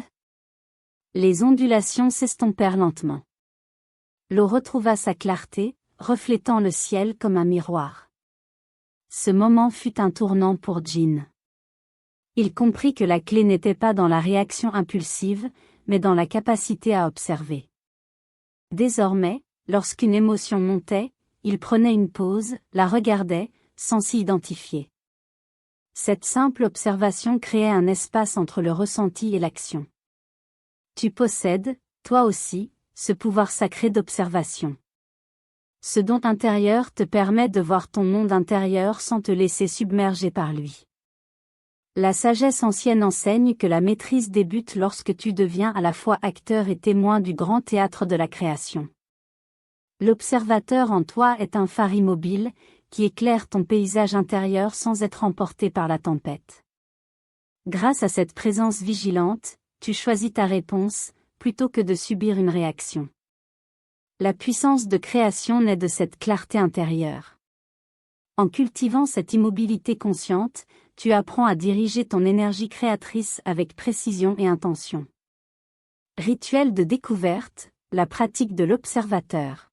Les ondulations s'estompèrent lentement. L'eau retrouva sa clarté, reflétant le ciel comme un miroir. Ce moment fut un tournant pour Jin. Il comprit que la clé n'était pas dans la réaction impulsive, mais dans la capacité à observer. Désormais, lorsqu'une émotion montait, il prenait une pause, la regardait, sans s'y identifier. Cette simple observation créait un espace entre le ressenti et l'action. Tu possèdes, toi aussi, ce pouvoir sacré d'observation. Ce don intérieur te permet de voir ton monde intérieur sans te laisser submerger par lui. La sagesse ancienne enseigne que la maîtrise débute lorsque tu deviens à la fois acteur et témoin du grand théâtre de la création. L'observateur en toi est un phare immobile, qui éclaire ton paysage intérieur sans être emporté par la tempête. Grâce à cette présence vigilante, tu choisis ta réponse, plutôt que de subir une réaction. La puissance de création naît de cette clarté intérieure. En cultivant cette immobilité consciente, tu apprends à diriger ton énergie créatrice avec précision et intention. Rituel de découverte, la pratique de l'observateur.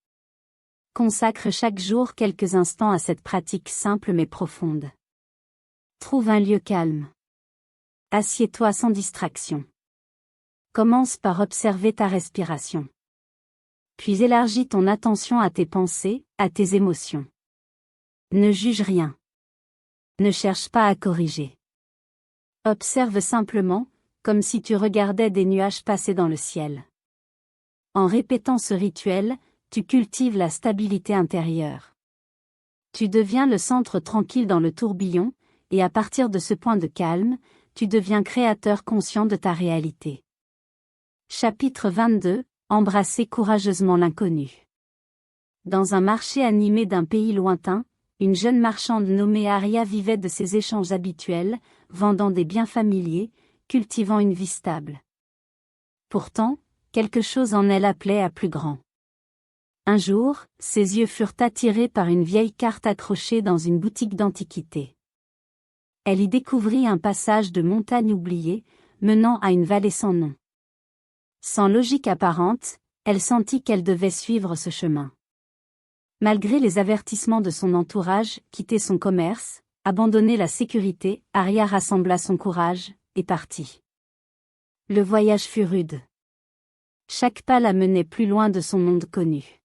Consacre chaque jour quelques instants à cette pratique simple mais profonde. Trouve un lieu calme. Assieds-toi sans distraction. Commence par observer ta respiration. Puis élargis ton attention à tes pensées, à tes émotions. Ne juge rien. Ne cherche pas à corriger. Observe simplement, comme si tu regardais des nuages passer dans le ciel. En répétant ce rituel, tu cultives la stabilité intérieure. Tu deviens le centre tranquille dans le tourbillon, et à partir de ce point de calme, tu deviens créateur conscient de ta réalité. Chapitre 22. Embrasser courageusement l'inconnu. Dans un marché animé d'un pays lointain, une jeune marchande nommée Aria vivait de ses échanges habituels, vendant des biens familiers, cultivant une vie stable. Pourtant, quelque chose en elle appelait à plus grand. Un jour, ses yeux furent attirés par une vieille carte accrochée dans une boutique d'antiquités. Elle y découvrit un passage de montagne oubliée, menant à une vallée sans nom. Sans logique apparente, elle sentit qu'elle devait suivre ce chemin. Malgré les avertissements de son entourage, quitter son commerce, abandonner la sécurité, Aria rassembla son courage, et partit. Le voyage fut rude. Chaque pas la menait plus loin de son monde connu.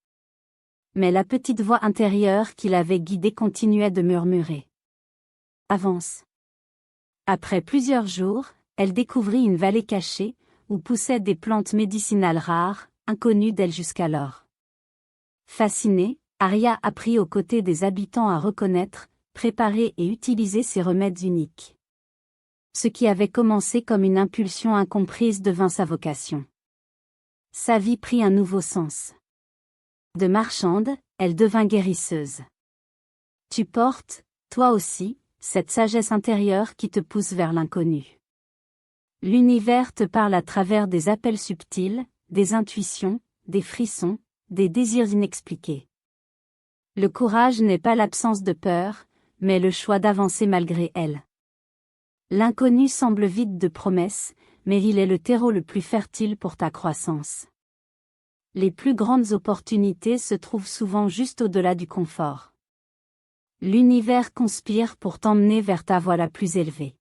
Mais la petite voix intérieure qui l'avait guidée continuait de murmurer. Avance. Après plusieurs jours, elle découvrit une vallée cachée, où poussaient des plantes médicinales rares, inconnues d'elle jusqu'alors. Fascinée, Aria apprit aux côtés des habitants à reconnaître, préparer et utiliser ces remèdes uniques. Ce qui avait commencé comme une impulsion incomprise devint sa vocation. Sa vie prit un nouveau sens. De marchande, elle devint guérisseuse. Tu portes, toi aussi, cette sagesse intérieure qui te pousse vers l'inconnu. L'univers te parle à travers des appels subtils, des intuitions, des frissons, des désirs inexpliqués. Le courage n'est pas l'absence de peur, mais le choix d'avancer malgré elle. L'inconnu semble vide de promesses, mais il est le terreau le plus fertile pour ta croissance. Les plus grandes opportunités se trouvent souvent juste au-delà du confort. L'univers conspire pour t'emmener vers ta voie la plus élevée.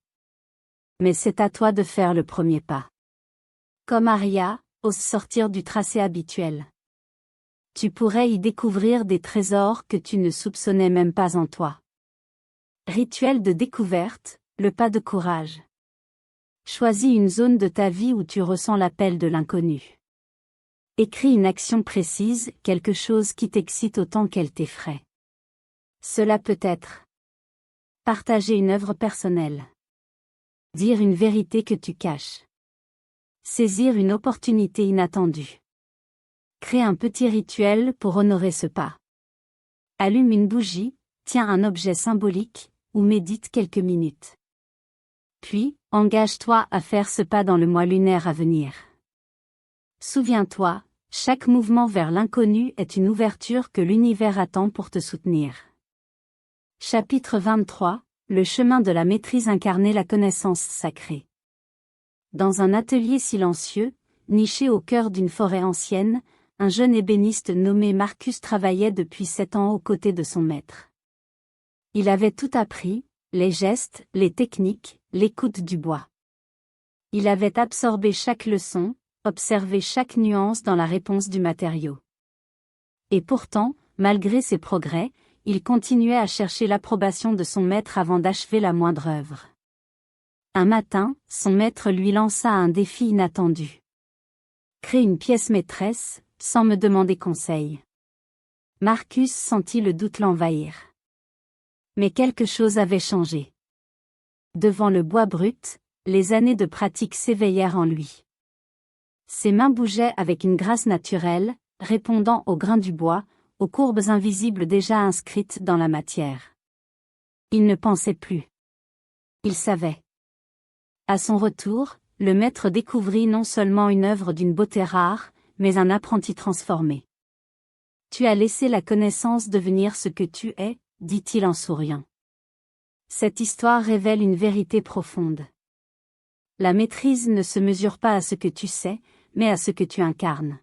Mais c'est à toi de faire le premier pas. Comme Aria, ose sortir du tracé habituel. Tu pourrais y découvrir des trésors que tu ne soupçonnais même pas en toi. Rituel de découverte, le pas de courage. Choisis une zone de ta vie où tu ressens l'appel de l'inconnu. Écris une action précise, quelque chose qui t'excite autant qu'elle t'effraie. Cela peut être partager une œuvre personnelle. Dire une vérité que tu caches. Saisir une opportunité inattendue. Crée un petit rituel pour honorer ce pas. Allume une bougie, tiens un objet symbolique, ou médite quelques minutes. Puis, engage-toi à faire ce pas dans le mois lunaire à venir. Souviens-toi, chaque mouvement vers l'inconnu est une ouverture que l'univers attend pour te soutenir. Chapitre 23, le chemin de la maîtrise incarnée, la connaissance sacrée. Dans un atelier silencieux, niché au cœur d'une forêt ancienne, un jeune ébéniste nommé Marcus travaillait depuis 7 ans aux côtés de son maître. Il avait tout appris, les gestes, les techniques, l'écoute du bois. Il avait absorbé chaque leçon, observé chaque nuance dans la réponse du matériau. Et pourtant, malgré ses progrès, il continuait à chercher l'approbation de son maître avant d'achever la moindre œuvre. Un matin, son maître lui lança un défi inattendu. Crée une pièce maîtresse, sans me demander conseil. Marcus sentit le doute l'envahir. Mais quelque chose avait changé. Devant le bois brut, les années de pratique s'éveillèrent en lui. Ses mains bougeaient avec une grâce naturelle, répondant aux grains du bois, aux courbes invisibles déjà inscrites dans la matière. Il ne pensait plus. Il savait. À son retour, le maître découvrit non seulement une œuvre d'une beauté rare, mais un apprenti transformé. Tu as laissé la connaissance devenir ce que tu es, dit-il en souriant. Cette histoire révèle une vérité profonde. La maîtrise ne se mesure pas à ce que tu sais, mais à ce que tu incarnes.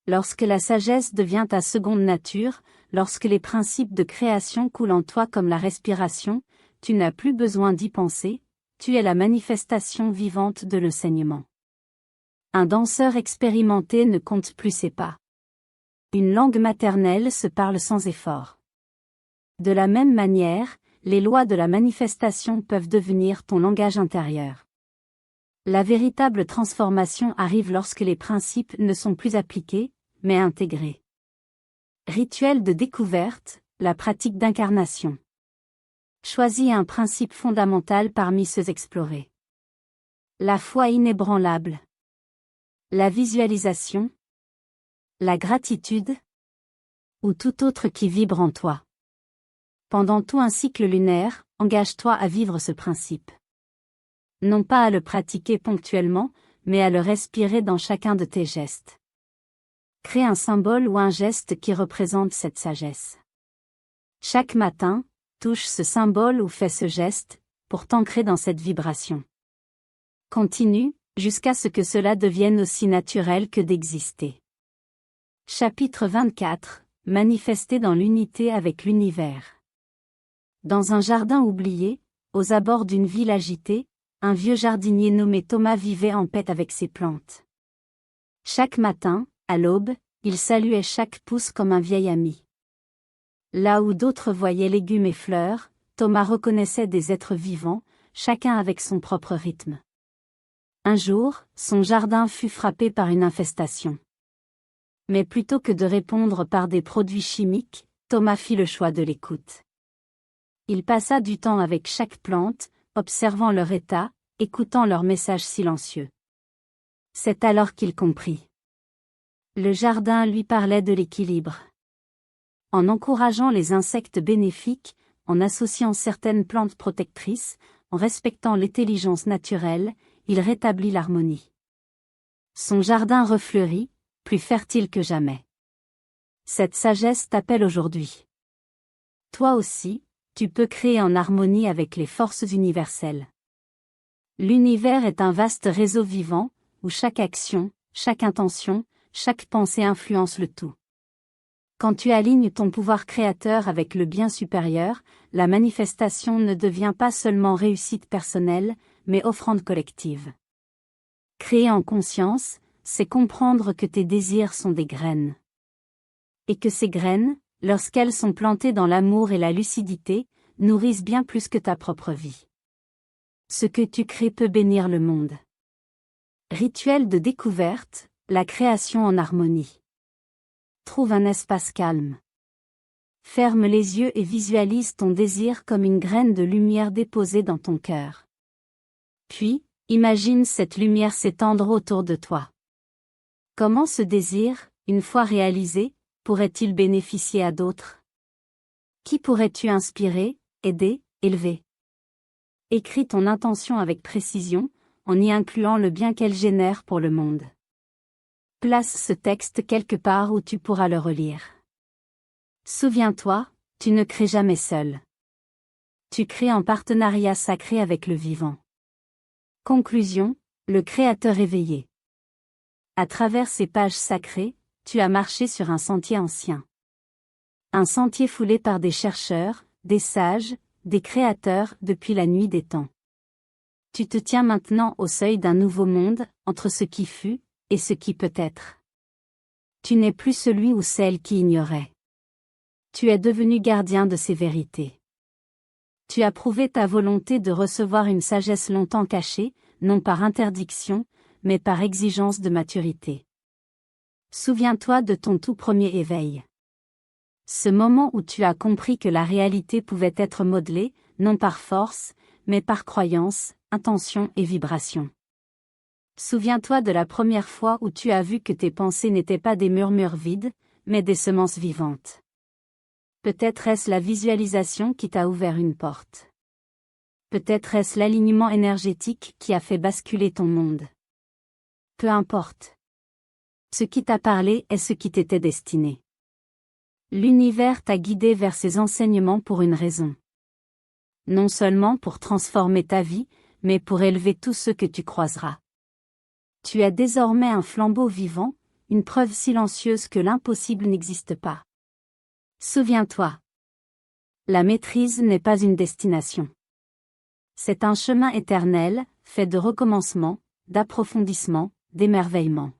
Lorsque la sagesse devient ta seconde nature, lorsque les principes de création coulent en toi comme la respiration, tu n'as plus besoin d'y penser, tu es la manifestation vivante de l'enseignement. Un danseur expérimenté ne compte plus ses pas. Une langue maternelle se parle sans effort. De la même manière, les lois de la manifestation peuvent devenir ton langage intérieur. La véritable transformation arrive lorsque les principes ne sont plus appliqués, mais intégrés. Rituel de découverte, la pratique d'incarnation. Choisis un principe fondamental parmi ceux explorés. La foi inébranlable. La visualisation. La gratitude. Ou tout autre qui vibre en toi. Pendant tout un cycle lunaire, engage-toi à vivre ce principe. Non pas à le pratiquer ponctuellement, mais à le respirer dans chacun de tes gestes. Crée un symbole ou un geste qui représente cette sagesse. Chaque matin, touche ce symbole ou fais ce geste, pour t'ancrer dans cette vibration. Continue, jusqu'à ce que cela devienne aussi naturel que d'exister. Chapitre 24, manifester dans l'unité avec l'univers. Dans un jardin oublié, aux abords d'une ville agitée, un vieux jardinier nommé Thomas vivait en paix avec ses plantes. Chaque matin, à l'aube, il saluait chaque pousse comme un vieil ami. Là où d'autres voyaient légumes et fleurs, Thomas reconnaissait des êtres vivants, chacun avec son propre rythme. Un jour, son jardin fut frappé par une infestation. Mais plutôt que de répondre par des produits chimiques, Thomas fit le choix de l'écoute. Il passa du temps avec chaque plante, observant leur état, écoutant leurs messages silencieux. C'est alors qu'il comprit. Le jardin lui parlait de l'équilibre. En encourageant les insectes bénéfiques, en associant certaines plantes protectrices, en respectant l'intelligence naturelle, il rétablit l'harmonie. Son jardin refleurit, plus fertile que jamais. Cette sagesse t'appelle aujourd'hui. Toi aussi, tu peux créer en harmonie avec les forces universelles. L'univers est un vaste réseau vivant, où chaque action, chaque intention, chaque pensée influence le tout. Quand tu alignes ton pouvoir créateur avec le bien supérieur, la manifestation ne devient pas seulement réussite personnelle, mais offrande collective. Créer en conscience, c'est comprendre que tes désirs sont des graines. Et que ces graines, lorsqu'elles sont plantées dans l'amour et la lucidité, nourrissent bien plus que ta propre vie. Ce que tu crées peut bénir le monde. Rituel de découverte, la création en harmonie. Trouve un espace calme. Ferme les yeux et visualise ton désir comme une graine de lumière déposée dans ton cœur. Puis, imagine cette lumière s'étendre autour de toi. Comment ce désir, une fois réalisé, pourrait-il bénéficier à d'autres? Qui pourrais-tu inspirer, aider, élever? Écris ton intention avec précision, en y incluant le bien qu'elle génère pour le monde. Place ce texte quelque part où tu pourras le relire. Souviens-toi, tu ne crées jamais seul. Tu crées en partenariat sacré avec le vivant. Conclusion, le Créateur éveillé. À travers ces pages sacrées, tu as marché sur un sentier ancien. Un sentier foulé par des chercheurs, des sages, des créateurs depuis la nuit des temps. Tu te tiens maintenant au seuil d'un nouveau monde, entre ce qui fut, et ce qui peut être. Tu n'es plus celui ou celle qui ignorait. Tu es devenu gardien de ces vérités. Tu as prouvé ta volonté de recevoir une sagesse longtemps cachée, non par interdiction, mais par exigence de maturité. Souviens-toi de ton tout premier éveil. Ce moment où tu as compris que la réalité pouvait être modelée, non par force, mais par croyance, intention et vibration. Souviens-toi de la première fois où tu as vu que tes pensées n'étaient pas des murmures vides, mais des semences vivantes. Peut-être est-ce la visualisation qui t'a ouvert une porte. Peut-être est-ce l'alignement énergétique qui a fait basculer ton monde. Peu importe. Ce qui t'a parlé est ce qui t'était destiné. L'univers t'a guidé vers ces enseignements pour une raison. Non seulement pour transformer ta vie, mais pour élever tous ceux que tu croiseras. Tu es désormais un flambeau vivant, une preuve silencieuse que l'impossible n'existe pas. Souviens-toi. La maîtrise n'est pas une destination. C'est un chemin éternel, fait de recommencement, d'approfondissement, d'émerveillement.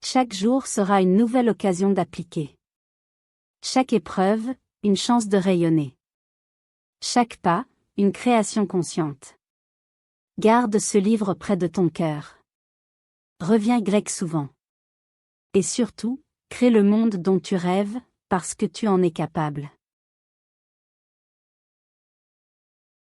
Chaque jour sera une nouvelle occasion d'appliquer. Chaque épreuve, une chance de rayonner. Chaque pas, une création consciente. Garde ce livre près de ton cœur. Reviens grec souvent. Et surtout, crée le monde dont tu rêves, parce que tu en es capable.